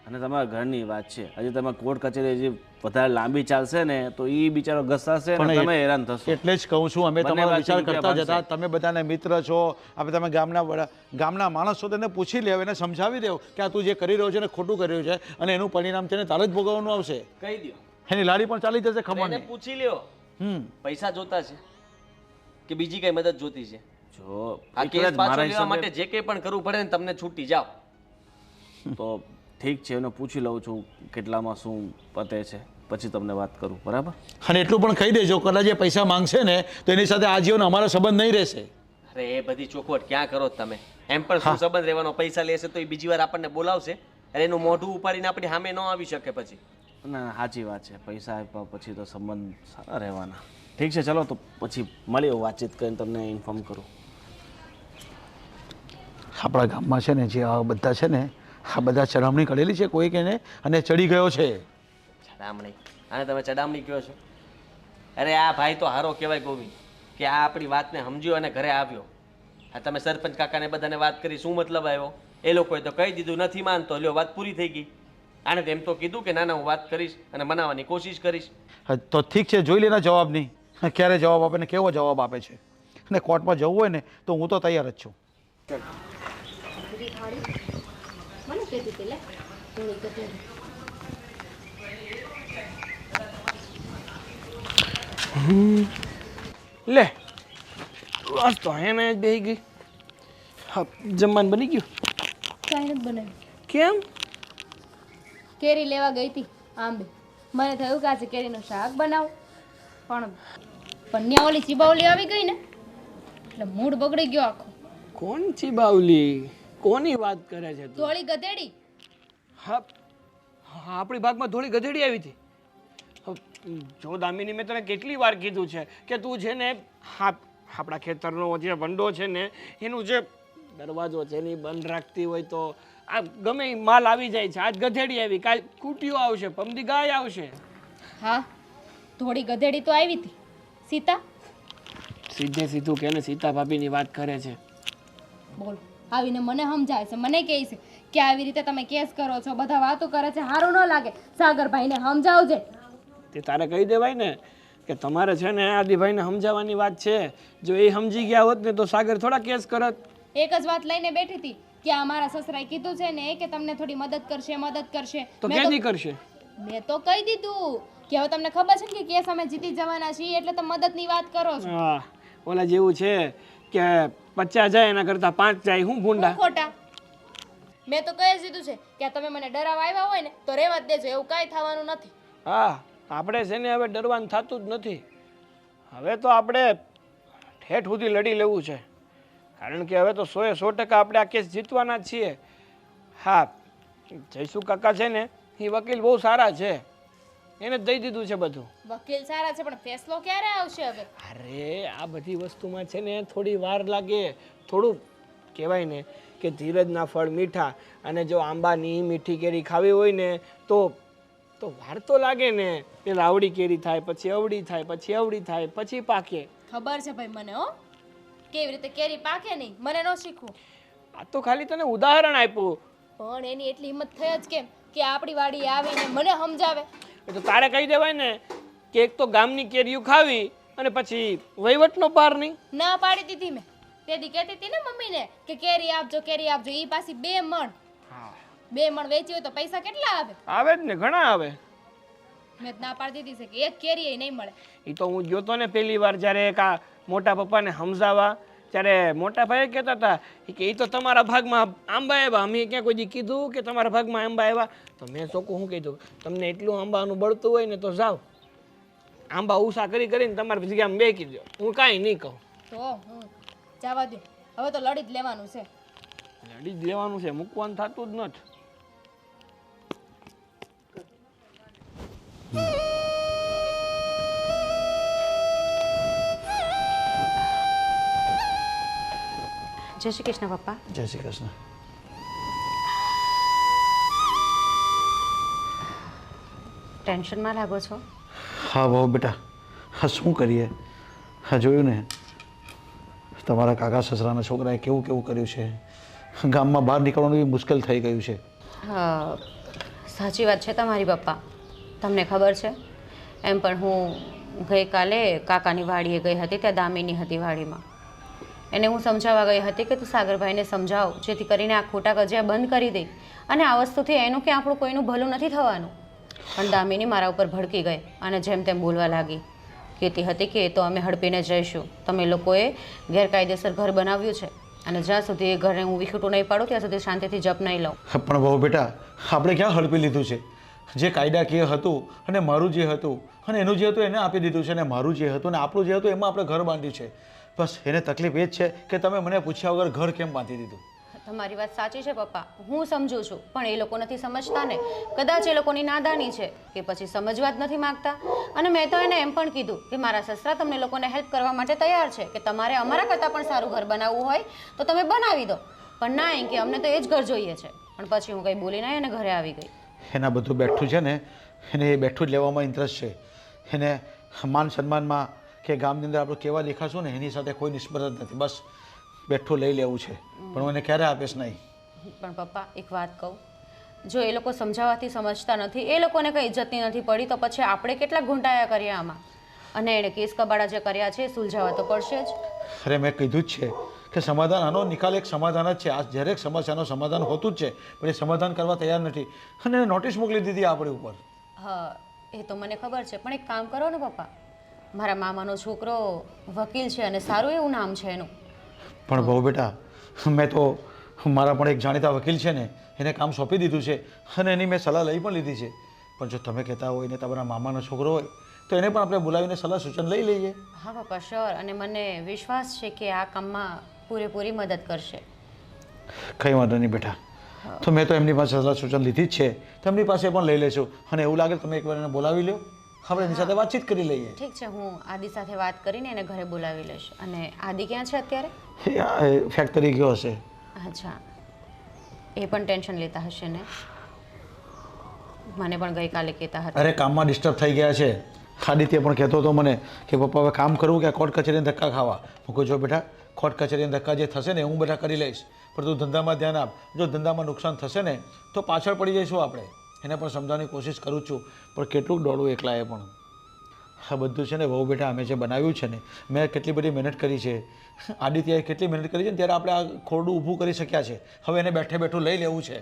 અને તમારા ઘરની વાત છે. હજી તમે કોર્ટ કચેરી હજી વધારે લાંબી ચાલશે ને તો એ બિચારો ઘસાશે ને તમે હેરાન થશો. એટલે જ કહું છું, અમે તમારો વિચાર કરતા જતા. તમે બધાને મિત્ર છો, હવે તમે ગામના માણસ છો, તેને પૂછી લેવો, એને સમજાવી દેવો કે આ તું જે કરી રહ્યો છે ને ખોટું કર્યું છે અને એનું પરિણામ છે ને તારે જ ભોગવવાનું આવશે. કહી દો, એની લાડી પણ ચાલી જશે. ખબર એને પૂછી લ્યો પૈસા જોતા છે કે બીજી કઈ મદદ જોતી છે. જો આ કેસ પાછો લેવા માટે જે કંઈ પણ કરવું પડે ને તમને છૂટી જાઓ તો ઠીક છે, એને પૂછી લઉં છું કેટલામાં શું પતે છે, પછી તમને વાત કરું, બરાબર? અને એટલું પણ કહી દેજો, કદાચ એ પૈસા માંગશે ને તો એની સાથે આજીવન અમારો સંબંધ નહીં રહેશે. અરે એ બધી ચોખવટ ક્યાં કરો તમે? એમ પણ શું સંબંધ રહેવાનો? પૈસા લેશે તો એ બીજી વાર આપણને બોલાવશે. અરે એનું મોઢું ઉપાડીને આપણી સામે ન આવી શકે પછી. ના, સાચી વાત છે. પૈસા આપ્યા પછી તો સંબંધ સારા રહેવાના. ઠીક છે, ચલો તો પછી મળીએ, વાતચીત કરીને તમને ઇન્ફોર્મ કરું. આપણા ગામમાં છે ને જે આ બધા છે ને આ બધા ચડામણી કરેલી છે કોઈક એને અને ચડી ગયો છે. ચડામણી? અને તમે ચડામણી કહો છો? અરે આ ભાઈ તો હારો કહેવાય ગોવિંદ, કે આ આપણી વાતને સમજ્યો અને ઘરે આવ્યો. આ તમે સરપંચ કાકાને બધાને વાત કરી, શું મતલબ આવ્યો? એ લોકોએ તો કહી દીધું નથી માનતો, લ્યો વાત પૂરી થઈ ગઈ. આને તેમ તો કીધું કે ના ના હું વાત કરીશ અને મનાવવાની કોશિશ કરીશ. તો ઠીક છે, જોઈ લેના જવાબ નહીં ક્યારે જવાબ આપે ને કેવો જવાબ આપે છે. અને કોર્ટમાં જવું હોય ને તો હું તો તૈયાર જ છું. મને કીધી હતી લે થોડી કચેરી. લે બસ તો એને જ બેસી ગઈ. જમવાનું બની ગયું? કાંઈ નથી બનાવ્યું. કેમ? કેરી લેવા ગઈ હતી આંબે. મને થયું કે આજે કેરીનું શાક બનાવું, પણ પન્યા ઓલી ચીબાવલી આવી ગઈ ને એટલે મૂડ બગડી ગયો આખો. કોણ છે બાવલી? કોની વાત કરે છે તું? ધોળી ગધેડી. હા, આપણી ભાગમાં થોડી ગધેડી આવી હતી. જો દામિની, મેં તને કેટલી વાર કીધું છે કે તું છે ને આપણા ખેતરનો જે વંડો છે ને એનું જે દરવાજો છે ને એ બંધ રાખતી હોય તો આ ગમે એ માલ આવી જાય છે. આજ ગધેડી આવી, કાલ કૂટીઓ આવશે, પમદી ગાય આવશે. હા, ધોળી ગધેડી તો આવી હતી. સીતા? સીધે સીધું કે ને સીતા ભાભીની વાત કરે છે. બોલો, આવીને મને સમજાવે છે, મને કહે છે કે આવી રીતે તમે કેસ કરો છો, બધા વાતો કરે છે, સારું ન લાગે. સાગરભાઈને સમજાવજે. તે તારે કહી દેવાય ને કે તમારે છે ને આદિભાઈને સમજાવવાની વાત છે. જો એ સમજી ગયા હોત ને તો સાગર થોડા કેસ કરત. એક જ વાત લઈને બેઠી હતી કે અમારા સસરાએ કીધું છે ને કે તમને થોડી મદદ કરશે. તો કેદી કરશે? મેં તો કહી દીધું કે હવે તમને ખબર છે ને કે કેસ અમે જીતી જવાના છીએ એટલે તમે મદદની વાત કરો છો. હા, ઓલા જેવું છે કે 50 જાય એના કરતા 5 જાય. હું ભૂંડા ખોટા? મેં તો કહી દીધું છે કે તમે મને ડરાવવા આવ્યા હોય ને તો રહેવા જ દેજો, એવું કાંઈ થવાનું નથી. હા, આપણે છે ને હવે ડરવાનું થતું જ નથી. હવે તો આપણે ઠેઠ સુધી લડી લેવું છે, કારણ કે હવે તો 100% આપણે આ કેસ જીતવાના જ છીએ. હા, જયસુ કાકા છે ને એ વકીલ બહુ સારા છે, એને જ દઈ દીધું છે બધું. વકીલ સારા છે પણ ફેસલો ક્યારે આવશે હવે? અરે આ બધી વસ્તુમાં છે ને થોડી વાર લાગે. થોડું કહેવાય ને કે ધીરજના ફળ મીઠા, અને જો આંબાની મીઠી કેરી ખાવી હોય ને તો વાર તો લાગે ને. પેલા આવડી કેરી થાય, પછી અવળી થાય, પછી અવળી થાય, પછી પાકે. ખબર છે ભાઈ મને હો કેવી રીતે કેરી પાકે નહીં મને ન શીખવું. આ તો ખાલી તને ઉદાહરણ આપ્યું. પણ એની એટલી હિંમત થઈ જ કેમ કે આપણી વાડીએ આવીને મને સમજાવે. એ તો તારે કહી દેવાય ને કે એક તો ગામની કેરીઓ ખાવી અને પછી વહીવટનો પાર નહીં. ના પાડી દીધી મેં. તેથી કહેતી હતી ને મમ્મીને કે કેરી આપજો એ પાછી 2 મણ. 2 મણ વેચી હોય તો પૈસા કેટલા આવે? આવે જ ને, ઘણા આવે. મેં તો ના પાડી દીધી છે કે એક કેરી નહીં મળે. એ તો હું જોતો ને પહેલી વાર જ્યારે એક આ મોટા પપ્પાને સમજાવવા, ત્યારે મોટા ભાઈ કહેતા હતા કે એ તો તમારા ભાગમાં આંબા આવ્યા, અમે ક્યાં કોઈ દી કીધું કે તમારા ભાગમાં આંબા આવ્યા? તો મેં ચોખ્ખું શું કીધું, તમને એટલું આંબાનું બળતું હોય ને તો જાઓ આંબા ઉષા કરીને તમારી જગ્યામાં બેકી દો, હું કાંઈ નહીં કહું. તો હું જવા દો, હવે તો લડી જ લેવાનું છે. લડી જ લેવાનું છે, મૂકવાનું થતું જ નથી. જય શ્રી કૃષ્ણ પપ્પા. જય શ્રી કૃષ્ણ. ટેન્શનમાં લાગો છો? હા બહુ બેટા, હા શું કરીએ, હા જોયું ને તમારા કાકા સસરાના છોકરાએ કેવું કેવું કર્યું છે, ગામમાં બહાર નીકળવાનું બી મુશ્કેલ થઈ ગયું છે. હા સાચી વાત છે તમારી પપ્પા. તમને ખબર છે એમ પણ હું ગઈકાલે કાકાની વાડીએ ગઈ હતી, ત્યાં દામિની હતી વાડીમાં. એને હું સમજાવવા ગઈ હતી કે તું સાગરભાઈને સમજાવ જેથી કરીને આ ખોટા કજિયા બંધ કરી દે અને આ વસ્તુથી એનું કે આપણું કોઈનું ભલું નથી થવાનું. પણ દામિની મારા ઉપર ભડકી ગઈ અને જેમ તેમ બોલવા લાગી. કહેતી હતી કે એ તો અમે હડપીને જઈશું, તમે લોકોએ ગેરકાયદેસર ઘર બનાવ્યું છે અને જ્યાં સુધી એ ઘરને હું વિખૂટું નહીં પાડું ત્યાં સુધી શાંતિથી જપ નહીં લઉં. પણ બહુ બેટા, આપણે ક્યાં હડપી લીધું છે? જે કાયદાકીય હતું અને મારું જે હતું અને એનું જે હતું એને આપી દીધું છે, અને મારું જે હતું ને આપણું જે હતું એમાં આપણે ઘર બાંધ્યું છે. બસ એને તકલીફ એ જ છે કે તમે મને પૂછ્યા વગર ઘર કેમ બાંધી દીધું. તમારી વાત સાચી છે પપ્પા, હું સમજુ છું, પણ એ લોકો નથી સમજતા ને. કદાચ એ લોકોની નાદાની છે કે પછી સમજવા જ નથી માગતા. અને મેં તો એને એમ પણ કીધું કે મારા સસરા તમને લોકોને હેલ્પ કરવા માટે તૈયાર છે, કે તમારે અમારા કરતાં પણ સારું ઘર બનાવવું હોય તો તમે બનાવી દો. પણ ના એમ કે અમને તો એ જ ઘર જોઈએ છે. પણ પછી હું કંઈ બોલી નહીં અને ઘરે આવી ગઈ. એના બધું બેઠું છે ને, એને એ બેઠું જ લેવામાં ઇન્ટરેસ્ટ છે. એને માન સન્માનમાં કે ગામની અંદર આપણે કેવા દેખાશું ને એની સાથે કોઈ નિસ્બત જ નથી. બસ બેઠું લઈ લેવું છે, પણ હું એને ક્યારે આપીશ નહીં. પણ પપ્પા એક વાત કહું, જો એ લોકો સમજાવવાથી સમજતા નથી, એ લોકોને કંઈ ઇજ્જતની નથી પડી, તો પછી આપણે કેટલા ઘૂંટાયા કર્યા આમાં. અને એણે કેસ કબાડા જે કર્યા છે એ સુલઝાવા તો પડશે જ. અરે મેં કીધું જ છે કે સમાધાન, આનો નિકાલ એક સમાધાન જ છે. આ દરેક સમસ્યાનું સમાધાન હોતું જ છે, પણ એ સમાધાન કરવા તૈયાર નથી અને નોટિસ મોકલી દીધી આપણી ઉપર. હા એ તો મને ખબર છે, પણ એક કામ કરો ને પપ્પા, મારા મામાનો છોકરો વકીલ છે અને સારું એવું નામ છે એનું. પણ બહુ બેટા, મેં તો મારા પણ એક જાણીતા વકીલ છે ને એને કામ સોંપી દીધું છે અને એની મેં સલાહ લઈ પણ લીધી છે. પણ જો તમે કહેતા હોય ને તમારા મામાનો છોકરો હોય તો એને પણ આપણે બોલાવીને સલાહ સૂચન લઈ લઈએ. હા પપ્પા શ્યોર, અને મને વિશ્વાસ છે કે આ કામમાં પૂરેપૂરી મદદ કરશે. કંઈ વાંધો નહીં બેટા, તો મેં તો એમની પાસે સલાહ સૂચન લીધી જ છે, તો એમની પાસે પણ લઈ લેશું. અને એવું લાગે તમે એકવાર એને બોલાવી લો, આપણે એની સાથે વાતચીત કરી લઈએ. ઠીક છે, હું આદિ સાથે વાત કરીને એને ઘરે બોલાવી લઈશ. અને આદિ ક્યાં છે અત્યારે? એ ફેક્ટરી ગયો હશે. અચ્છા, એ પણ ટેન્શન લેતા હશે ને? મને પણ ગઈકાલે કહેતા હતા. અરે કામમાં ડિસ્ટર્બ થઈ ગયા છે. આદિત્ય પણ કહેતો હતો મને કે પપ્પા હવે કામ કરવું કે કોર્ટ કચેરીને ધક્કા ખાવા. હું કહું જો બેટા, કોર્ટ કચેરીને ધક્કા જે થશે ને હું બેટા કરી લઈશ, પણ તું ધંધામાં ધ્યાન આપ. જો ધંધામાં નુકસાન થશે ને તો પાછળ પડી જઈશું આપણે. એને પણ સમજાવવાની કોશિશ કરું છું, પણ કેટલું દોડવું એકલાએ પણ. આ બધું છે ને બહુ બેટા, અમે જે બનાવ્યું છે ને, મેં કેટલી બધી મહેનત કરી છે, આદિત્યએ કેટલી મહેનત કરી છે ને ત્યારે આપણે આ ખોરડું ઊભું કરી શક્યા છે. હવે એને બેઠે બેઠું લઈ લેવું છે.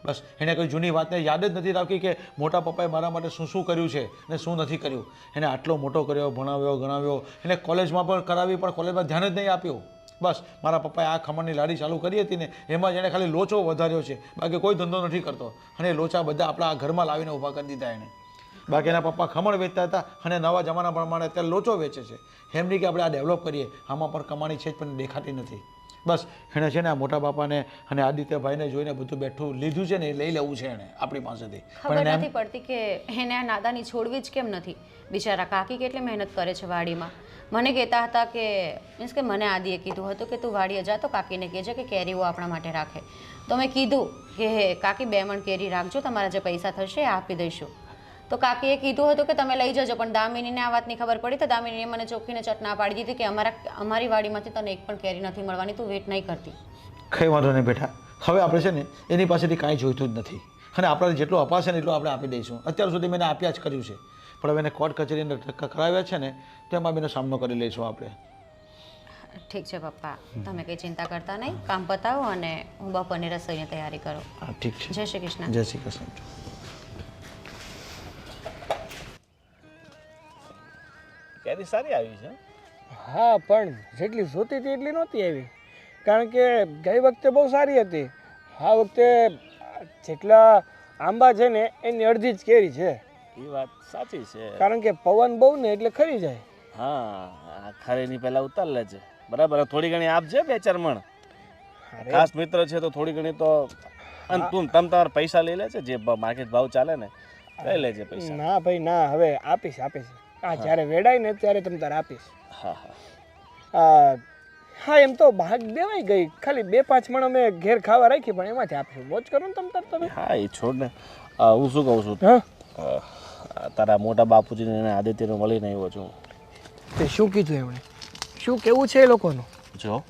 બસ એને કોઈ જૂની વાતને યાદ જ નથી રાખી કે મોટા પપ્પાએ મારા માટે શું શું કર્યું છે અને શું નથી કર્યું. એને આટલો મોટો કર્યો, ભણાવ્યો, ગણાવ્યો, એને કોલેજમાં પણ કરાવી, પણ કોલેજમાં ધ્યાન જ નહીં આપ્યું. બસ મારા પપ્પાએ આ ખમણની લાડી ચાલુ કરી હતી ને એમાં જ એણે ખાલી લોચો વધાર્યો છે, બાકી કોઈ ધંધો નથી કરતો. અને એ લોચા બધા આપણા આ ઘરમાં લાવીને ઊભા કરી દીધા એણે. બાકી એના પપ્પા ખમણ વેચતા હતા અને નવા જમાના પ્રમાણે અત્યારે લોચો વેચે છે. એમ નહીં કે આપણે આ ડેવલપ કરીએ, આમાં પણ કમાણી છે જ પણ દેખાતી નથી. બસ એણે છે ને આ મોટા બાપાને અને આદિત્યભાઈને જોઈને બધું બેઠું લીધું છે ને એ લઈ લેવું છે એણે આપણી પાસેથી. ખબર નથી પડતી કે એને આ નાદાની છોડવી જ કેમ નથી. બિચારા કાકી કેટલી મહેનત કરે છે વાડીમાં. મને કહેતા હતા કે મીન્સ કે મને આદિએ કીધું હતું કે તું વાડીએ જા તો કાકીને કહેજે કે કેરીઓ આપણા માટે રાખે. તો મેં કીધું કે કાકી 2 મણ કેરી રાખજો, તમારા જે પૈસા થશે એ આપી દઈશું. તો કાકીએ કીધું હતું કે તમે લઈ જજો, પણ દામિનીને આ વાતની ખબર પડી તો દામિનીએ મને ચોખ્ખીને ચટ ના પાડી દીધી કે અમારી વાડીમાંથી તને એક પણ કેરી નથી મળવાની, તું વેટ નહીં કરતી. કંઈ વાંધો નહીં બેટા, હવે આપણે છે ને એની પાસેથી કાંઈ જોઈતું જ નથી, અને આપણે જેટલું અપાશે ને એટલું આપણે આપી દઈશું. અત્યાર સુધી મેં આપ્યા જ કર્યું છે, પણ હવે એને કોર્ટ કચેરીને ધક્કા કરાવ્યા છે ને તેમાં બેનો સામનો કરી લઈશું આપણે. ઠીક છે પપ્પા, તમે કંઈ ચિંતા કરતા નહીં, કામ પતાવો અને હું બપોરની રસોઈની તૈયારી કરું. હા ઠીક છે. જય શ્રી કૃષ્ણ. જય શ્રી કૃષ્ણ. કેરી સારી આવી છે. હા, પણ જેટલી જોતી હતી એટલી નહોતી આવી, કારણ કે ગઈ વખતે બહુ સારી હતી. આ વખતે જેટલા આંબા છે ને એની અડધી જ કેરી છે. એ વાત સાચી છે. કારણ કે પવન બહુ ને એટલે ખરી જાય. હા, ખરીની પહેલા ઉતાર લેજે, બરાબર. થોડી ઘણી આપજે, 2-4 મણ. અરે ખાસ મિત્ર છે તો થોડી ઘણી તો. અને તું તમારા પૈસા લઈ લેજે, જે માર્કેટ ભાવ ચાલે ને લઈ લેજે પૈસા. ના ભાઈ ના, હવે આપીશ. હા, જ્યારે વેડાય ને ત્યારે તમ તારે આપીશ. હા હા, હા, એમ તો ભાગ દેવાઈ ગઈ, ખાલી 2-5 મણ અમે ઘેર ખાવા રાખી, પણ એમાંથી આપીશું. મોજ કરો ને તમે. હા, એ છોડ ને. હું શું કહું છું, હા, તારા મોટા બાપુજીને અને આદિત્યને મળીને આવ્યો છું. તે શું કીધું એમણે? શું કેવું છે એ લોકોનું? જો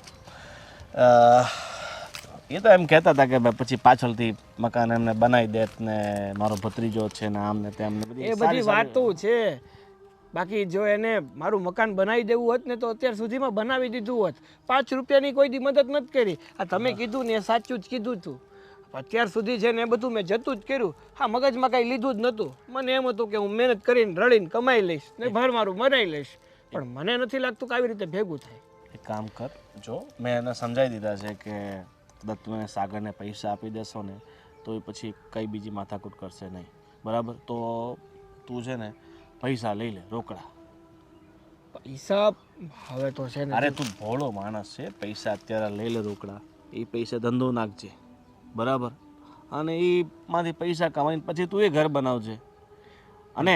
એ તો એમ કહેતા હતા કે પછી પાછળથી મકાન એમને બનાવી દેત ને મારો ભત્રીજો છે ને આમ ને તેમ ને બધી એ બધી વાતો છે. બાકી જો એને મારું મકાન બનાવી દેવું હોત ને તો અત્યાર સુધીમાં બનાવી દીધું હોત. 5 રૂપિયાની કોઈ દી મદદ નથી કરી. આ તમે કીધું ને એ સાચું જ કીધું હતું. અત્યાર સુધી છે ને એ બધું મેં જતું જ કર્યું. હા, મગજમાં કાંઈ લીધું જ નહોતું. મને એમ હતું કે હું મહેનત કરીને રડીને કમાઈ લઈશ ને ભર મારું મરાઈ લઈશ, પણ મને નથી લાગતું કે આવી રીતે ભેગું થાય. એક કામ કર, જો મેં એને સમજાવી દીધા છે કે કદાચ તું એને સાગરને પૈસા આપી દેશો ને તો એ પછી કઈ બીજી માથાકૂટ કરશે નહીં, બરાબર. તો તું છે ને પૈસા લઈ લે, રોકડા. પૈસા હવે તો છે ને, અરે તું ભોળો માણસ છે, પૈસા અત્યારે લઈ લે રોકડા. એ પૈસા ધંધો નાખજે, બરાબર. અને એમાંથી પૈસા કમાઈને પછી તું એ ઘર બનાવજે. અને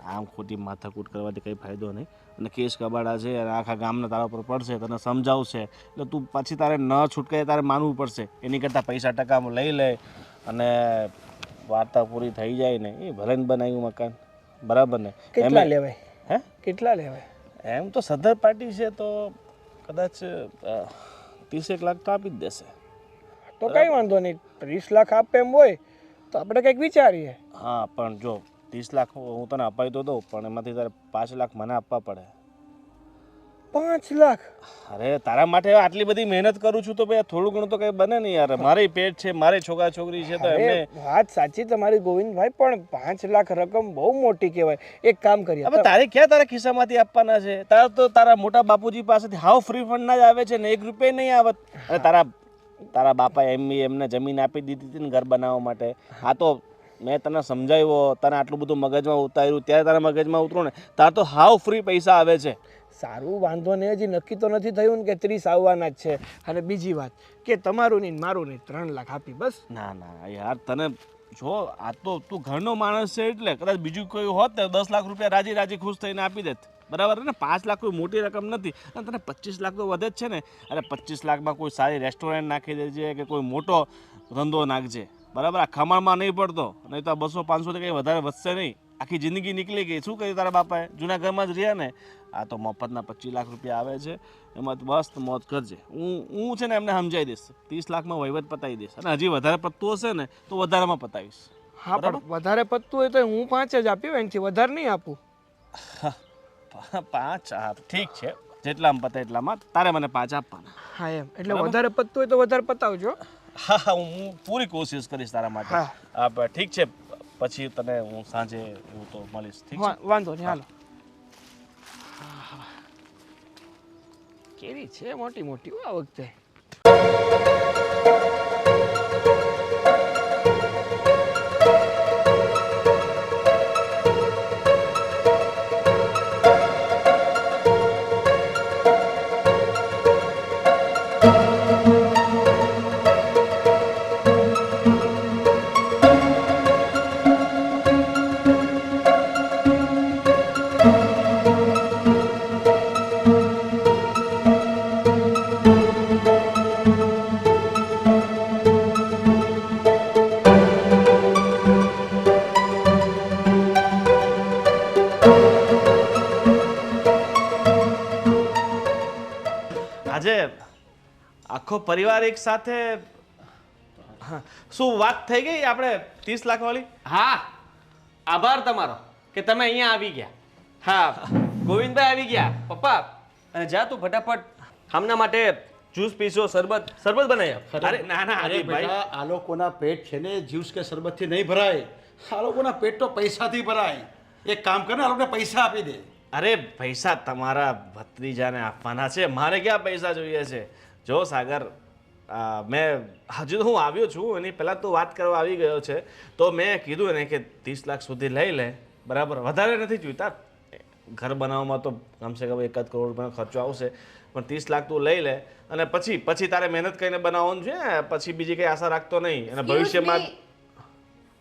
આમ ખોટી માથાકૂટ કરવાથી કંઈ ફાયદો નહીં. અને કેસ કબાડા છે અને આખા ગામના તારા ઉપર પડશે, તને સમજાવશે, એટલે તું પછી તારે ન છૂટકે તારે માનવું પડશે. એની કરતાં પૈસા ટકામાં લઈ લે અને વાર્તા પૂરી થઈ જાય ને એ ભલે બનાવ્યું મકાન, બરાબર ને. કેટલા લેવાય? હે, કેટલા લેવાય? એમ તો સદ્ધર પાર્ટી છે તો કદાચ 30 લાખ તો આપી જ દેશે. તો કઈ વાંધો નહીં, 30 લાખ આપે એમ હોય તો આપણે કંઈક વિચારીએ. હા, પણ જો 30 લાખ હું તને અપાઈ તો દઉં, પણ એમાંથી તારે 5 લાખ મને આપવા પડે. 5 લાખ? અરે તારા માટે આટલી બધી મહેનત કરું છું તો ભાઈ થોડું ઘણું તો કંઈ બને નહીં યાર. મારે પેટ છે, મારે છોકરા છોકરી છે, તો એમને. વાત સાચી તમારી ગોવિંદભાઈ, પણ 5 લાખ રકમ બહુ મોટી કહેવાય. એક કામ કરીએ, હવે તારે ક્યાં તારા ખિસ્સામાંથી આપવાના છે? તારા તો તારા મોટા બાપુજી પાસેથી હાવ ફ્રી ફંડના જ આવે છે ને, 1 રૂપિયા નહીં આવત. અને તારા બાપાએ એમને જમીન આપી દીધી હતી ને ઘર બનાવવા માટે. આ તો મેં તને સમજાવ્યો, તને આટલું બધું મગજમાં ઉતાર્યું, ત્યારે તારા મગજમાં ઉતરું ને તાર તો હાવ ફ્રી પૈસા આવે છે. સારું, વાંધો નહીં. હજી નક્કી તો નથી થયું ને કે 30 આવવાના જ છે. અને બીજી વાત કે તમારું નહીં મારું નહીં, 3 લાખ આપી બસ. ના ના યાર, તને જો આ તો તું ઘરનો માણસ છે એટલે કદાચ બીજું કોઈ હોત ને 10 લાખ રૂપિયા રાજી રાજી ખુશ થઈને આપી દેત, બરાબર ને. 5 લાખ કોઈ મોટી રકમ નથી. અને તને 25 લાખ તો વધે જ છે ને. અરે 25 લાખમાં કોઈ સારી રેસ્ટોરન્ટ નાખી દેજે કે કોઈ મોટો ધંધો નાખજે, બરાબર. આ ખમણમાં નહીં પડતો, નહીં તો 200-500 થી કંઈ વધારે વધશે નહીં. આખી જિંદગી નીકળી ગઈ. શું કર્યું તારા બાપાએ? જૂના ઘરમાં જ રહ્યા ને. આ તો મફતના 25 લાખ રૂપિયા આવે છે, એમાં મસ્ત મોજ કરજે. હું છે ને એમને સમજાવી દઈશ, 30 લાખમાં વહીવટ પતાવી દઈશ. અને હજી વધારે પતતું હશે ને તો વધારેમાં પતાવીશ. હા, પણ વધારે પતતું હોય તો હું 5 જ આપ્યું, એનાથી વધારે નહીં આપું. 5? હા ઠીક છે, જેટલામાં પતે એટલામાં તારે મને 5 આપવાના. હા એમ, એટલે વધારે પતતું હોય તો વધારે પતાવજો. હા, હું પૂરી કોશિશ કરીશ તારા માટે. હા ઠીક છે, પછી તને હું સાંજે એવું તો મળીશ. ઠીક છે, વાંધો નહીં. હાલો. કેરી છે મોટી મોટી આ વખતે. આખો પરિવાર એક સાથે હા, શું વાત થઈ ગઈ આપણે 30 લાખ વાળી? હા આભાર તમારો કે તમે અહીંયા આવી ગયા. હા ગોવિંદભાઈ આવી ગયા. પપ્પા અને જા તું ફટાફટ આમના માટે જ્યુસ પીશો, શરબત બનાવી આપ. અરે ના ના અરે હાર્દિકભાઈ, બેટા, આ લોકોના પેટ છે ને જ્યુસ કે શરબતથી નહીં ભરાય. આ લોકોના પેટ તો પૈસાથી ભરાય. એક કામ કર ને, આ લોકોને પૈસા આપી દે. અરે પૈસા તમારા ભત્રીજાને આપવાના છે, મારે ક્યાં પૈસા જોઈએ છે? જો સાગર, મેં હજુ તો હું આવ્યો છું એની પહેલાં તો વાત કરવા આવી ગયો છે, તો મેં કીધું એને કે 30 લાખ સુધી લઈ લે, બરાબર? વધારે નથી જોઈતા. ઘર બનાવવામાં તો કમસે કમ 1 કરોડ રૂપિયાનો ખર્ચો આવશે, પણ 30 લાખ તું લઈ લે અને પછી તારે મહેનત કરીને બનાવવાનું છે. પછી બીજી કઈ આશા રાખતો નહીં. અને ભવિષ્યમાં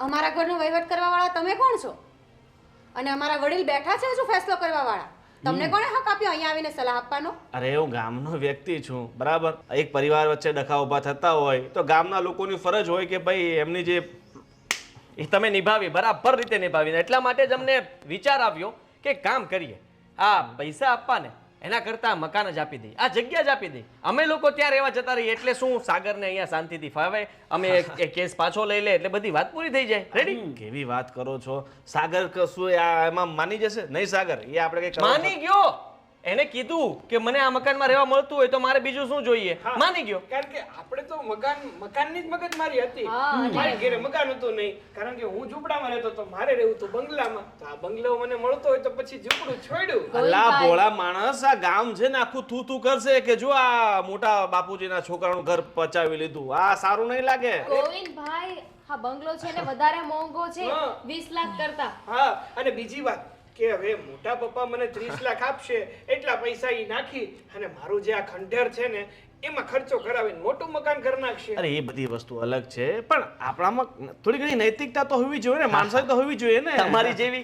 અમારા ઘરનો વહીવટ કરવા વાળા તમે કોણ છો? અને અમારા વડીલ બેઠા છે હજુ ફેસલો કરવા વાળા. તમને કોણે હક આપ્યો અહીંયા આવીને સલાહ આપવાનો? અરે હું ગામનો વ્યક્તિ છું, બરાબર? એક પરિવાર વચ્ચે ડખા ઊભા થતા હોય તો ગામના લોકોની ફરજ હોય કે ભાઈ એમની જે એ તમે નિભાવી, બરાબર રીતે નિભાવીને એટલા માટે જ અમને વિચાર આવ્યો કે કામ કરીએ. આ પૈસા આપવાને એના કરતા મકાન જ આપી દઈએ, આ જગ્યા જ આપી દઈએ. અમે લોકો ત્યાં રહેવા જતા રહીએ એટલે શું સાગરને અહીંયા શાંતિથી ફાવે. અમે એ કેસ પાછો લઈ લે એટલે બધી વાત પૂરી થઈ જાય. રેડી? કેવી વાત કરો છો? સાગર કશું એમાં માની જશે? નહીં સાગર, એ આપણે કઈ માની ગયો. એને કીધું કે મને આ મકાનમાં રહેવા મળતું હોય તો મારે બીજું શું જોઈએ. માની ગયો. કારણ કે આપણે તો મકાનની જ મગજમારી હતી. મારી ઘરે મકાન હતું નહીં, કારણ કે હું ઝૂંપડામાં રહેતો તો મારે રહેવું હતું બંગલામાં. તો આ બંગલો મને મળતો હોય તો પછી ઝૂંપડું છોડ્યું. અલ્લા ભોળા માણસ, આ ગામ છે ને આખું તું કરશે કે જો આ મોટા બાપુજીના છોકરાનું ઘર પચાવી લીધું. આ સારું નહીં લાગે. ગોવિંદભાઈ, હા બંગલો છે ને વધારે મોંઘો છે 20 લાખ કરતા. હા, અને બીજી વાત કે હવે મોટા પપ્પા મને 30 લાખ આપશે, એટલા પૈસા ઈ નાખી અને મારું જે આ ખંડેર છે ને એમાં ખર્ચો કરાવીને મોટું મકાન કરી નાખશે. અરે એ બધી વસ્તુ અલગ છે, પણ આપણામાં થોડી ઘણી નૈતિકતા તો હોવી જોઈએ ને, માણસાઈ તો હોવી જોઈએ ને. તમારી જેવી.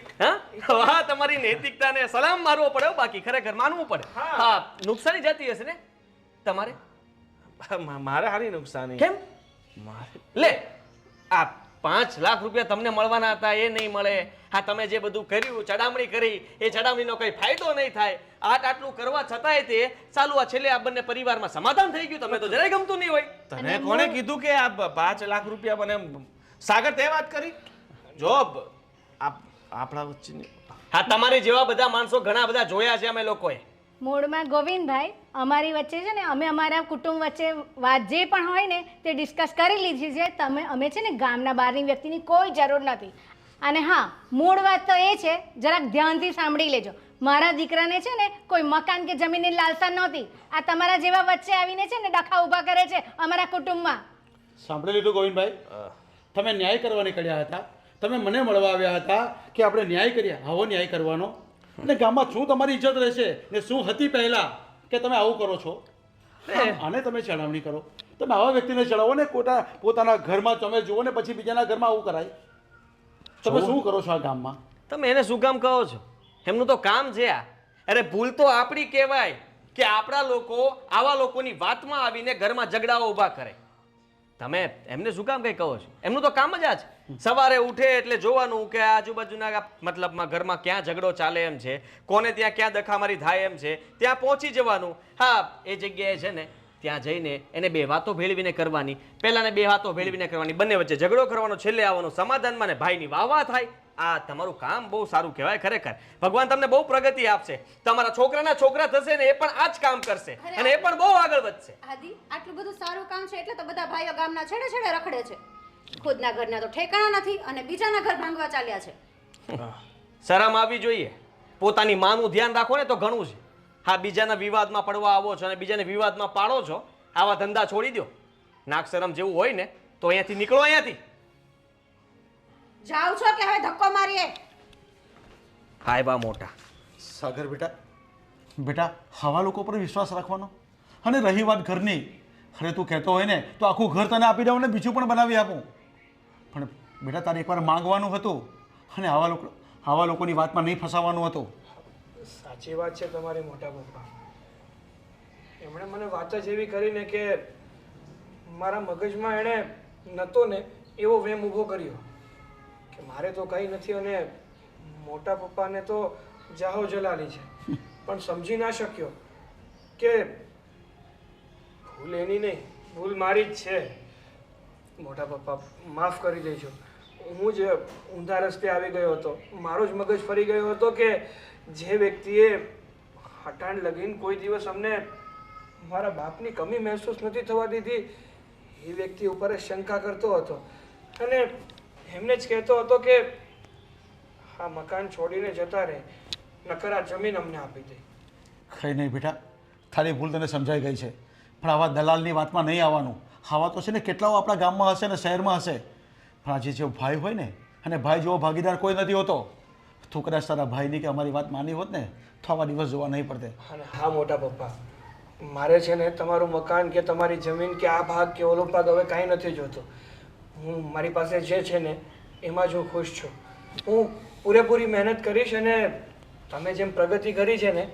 હા તમારી નૈતિકતાને સલામ મારવો પડે હો, બાકી ખરેખર માનવું પડે. હા નુકસાની જતી હશે ને તમારે? મારે હારી નુકસાની. કેમ? લે આ 5 લાખ રૂપિયા તમને મળવાના હતા એ નહીં મળે. હા તમે જે બધું કર્યું, ચડામણી કરી, એ ચડામણીનો કઈ ફાયદો નહીં થાય. આટલું કરવા છતાંય તે ચાલુ આ છેલ્લે આ બંને પરિવારમાં સમાધાન થઈ ગયું. તમે તો જરાય ગમતું નહીં હોય. તને કોણે કીધું કે આ 5 લાખ રૂપિયા મને? સાગર તે વાત કરી? જોબ આપણા વચ્ચેની. હા તમારી જેવા બધા માણસો ઘણા બધા જોયા છે અમે લોકોએ. મૂળમાં ગોવિંદભાઈ અમારી વચ્ચે છે ને અમે અમારા કુટુંબ વચ્ચે વાત જે પણ હોય ને તે ડિસ્કસ કરી લીધી છે. અમે છે ને ગામના બહારની વ્યક્તિની કોઈ જરૂર નથી. અને હા, મૂળ વાત તો એ છે, જરાક ધ્યાનથી સાંભળી લેજો. મારા દીકરાને છે ને કોઈ મકાન કે જમીનની લાલસા નહોતી. આ તમારા જેવા વચ્ચે આવીને છે ને ડખા ઊભા કરે છે અમારા કુટુંબમાં. સાંભળી લીધું ગોવિંદભાઈ? તમે ન્યાય કરવા નીકળ્યા હતા, તમે મને મળવા આવ્યા હતા કે આપણે ન્યાય કરીએ. આવો ન્યાય કરવાનો એટલે ગામમાં શું તમારી ઇજ્જત રહેશે ને શું હતી પહેલા કે તમે આવું કરો છો? આને તમે ચડાવણી કરો. તમે આવા વ્યક્તિને ચડાવો ને, પોતાના ઘરમાં તમે જુઓ ને પછી બીજાના ઘરમાં આવું કરાય. તમે શું કરો છો આ ગામમાં? તમે એને શું કામ કહો છો? એમનું તો કામ છે આ. અરે ભૂલ તો આપણી કહેવાય કે આપણા લોકો આવા લોકોની વાતમાં આવીને ઘરમાં ઝઘડાઓ ઊભા કરે. તમે એમને શું કામ કઈ કહો છો? એમનું તો કામ જ આ છે. સવારે ઉઠે એટલે જોવાનું કે આજુબાજુના મતલબમાં ઘરમાં ક્યાં ઝઘડો ચાલે એમ છે, કોને ત્યાં ક્યાં દખામારી થાય એમ છે, ત્યાં પહોંચી જવાનું. હા એ જગ્યાએ છે ને ત્યાં જઈને એને 2 વાતો ભેળવીને કરવાની. પહેલાને 2 વાતો ભેળવીને કરવાની, બંને વચ્ચે ઝઘડો કરવાનો, છેલ્લે આવવાનું સમાધાનમાં ને ભાઈની વાહ થાય. આ તમારું કામ બહુ સારું કહેવાય ખરેખર. ભગવાન તમને બહુ પ્રગતિ આપશે. તમારા છોકરાના છોકરા થશે ને એ પણ આ જ કામ કરશે અને એ પણ બહુ આગળ વધશે. આદિ, આટલું બધું સારું કામ છે એટલે તો બધા ભાઈઓ ગામના છેડે છેડે રખડે છે. ખુદના ઘરના તો ઠેકાણા નથી અને બીજાના ઘર ભાંગવા ચાલ્યા છે. શરમ આવી જોઈએ. પોતાની માનું ધ્યાન રાખો ને તો ઘણું છે. હા બીજાના વિવાદમાં પડવા આવો છો અને બીજાને વિવાદમાં પાડો છો, આવા ધંધા છોડી દો. નાક શરમ જેવું હોય ને તો અહીંયાથી નીકળો. અહીંયાથી જાવ છો કે હવે ધક્કો મારીએ? હાય બા મોટા. સાગર બેટા આવા લોકો પર વિશ્વાસ રાખવાનો. અને રહી વાત ઘરની, અરે તું કહેતો હોય ને તો આખું ઘર તને આપી દઉં ને બીજું પણ બનાવી આપું. પણ બેટા તારે એકવાર માંગવાનું હતું અને આવા લોકોની વાતમાં નહીં ફસાવાનું હતું. સાચી વાત છે તમારી મોટા પપ્પા. એમણે મને વાત જ એવી કરીને કે મારા મગજમાં એણે નહોતો ને એવો વેમ ઊભો કર્યો કે મારે તો કંઈ નથી અને મોટા પપ્પાને તો જાહો જલાલી છે. પણ સમજી ના શક્યો કે ભૂલ એની નહીં, ભૂલ મારી જ છે. મોટા પપ્પા માફ કરી દેજો. હું જ ઊંધા રસ્તે આવી ગયો હતો. મારો જ મગજ ફરી ગયો હતો કે જે વ્યક્તિએ હટાણ લગીને કોઈ દિવસ અમને મારા બાપની કમી મહેસૂસ નથી થવા દીધી એ વ્યક્તિ ઉપર જ શંકા કરતો હતો અને એમને જ કહેતો હતો કે આ મકાન છોડીને જતા રહે, નકર આ જમીન અમને આપી દે. કંઈ નહીં બેટા, તારી ભૂલ તને સમજાઈ ગઈ છે, પણ આવા દલાલની વાતમાં નહીં આવવાનું. આવા તો છે ને કેટલાઓ આપણા ગામમાં હશે ને શહેરમાં હશે, પણ આજે જેવો ભાઈ હોય ને, અને ભાઈ જેવો ભાગીદાર કોઈ નથી હોતો. તું કદાચ તારા ભાઈની કે અમારી વાત માની હોત ને તો આવા દિવસ જોવા નહીં પડતે. અને હા મોટા પપ્પા, મારે છે ને તમારું મકાન કે તમારી જમીન કે આ ભાગ કે ઓલો ભાગ હવે કાંઈ નથી જોતો. હું મારી પાસે જે છે ને એમાં જ હું ખુશ છું. હું પૂરેપૂરી મહેનત કરીશ અને તમે જેમ પ્રગતિ કરી છે ને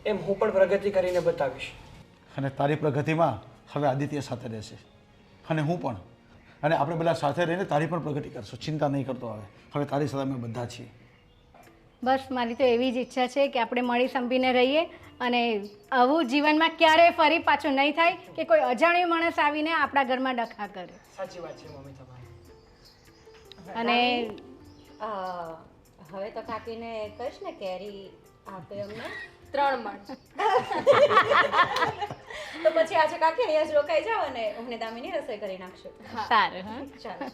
એમ હું પણ પ્રગતિ કરીને બતાવીશ. અને તારી પ્રગતિમાં હવે આદિત્ય સાથે રહેશે અને હું પણ, અને આપણે બધા સાથે રહીને તારી પણ પ્રગતિ કરશું. ચિંતા નહીં કરતો. હવે તારી સાથે અમે બધા છીએ. બસ મારી તો એવી જ ઈચ્છા છે કે આપણે મળી સંપીને રહીએ અને આવું જીવનમાં ક્યારેય ફરી પાછું નહીં થાય કે કોઈ અજાણ્યો માણસ આવીને આપણા ઘરમાં ડખા કરે. સાચી વાત છે મમ્મી તમારી. અને હવે તો કાકીને કહીશ ને કેરી આપે અમને 3 મણ. તો પછી આજે કાકી અહીંયા જ રોકાઈ જાવ અને અમને દામીની રસોઈ કરી નાખશો. સારું હા ચાલો.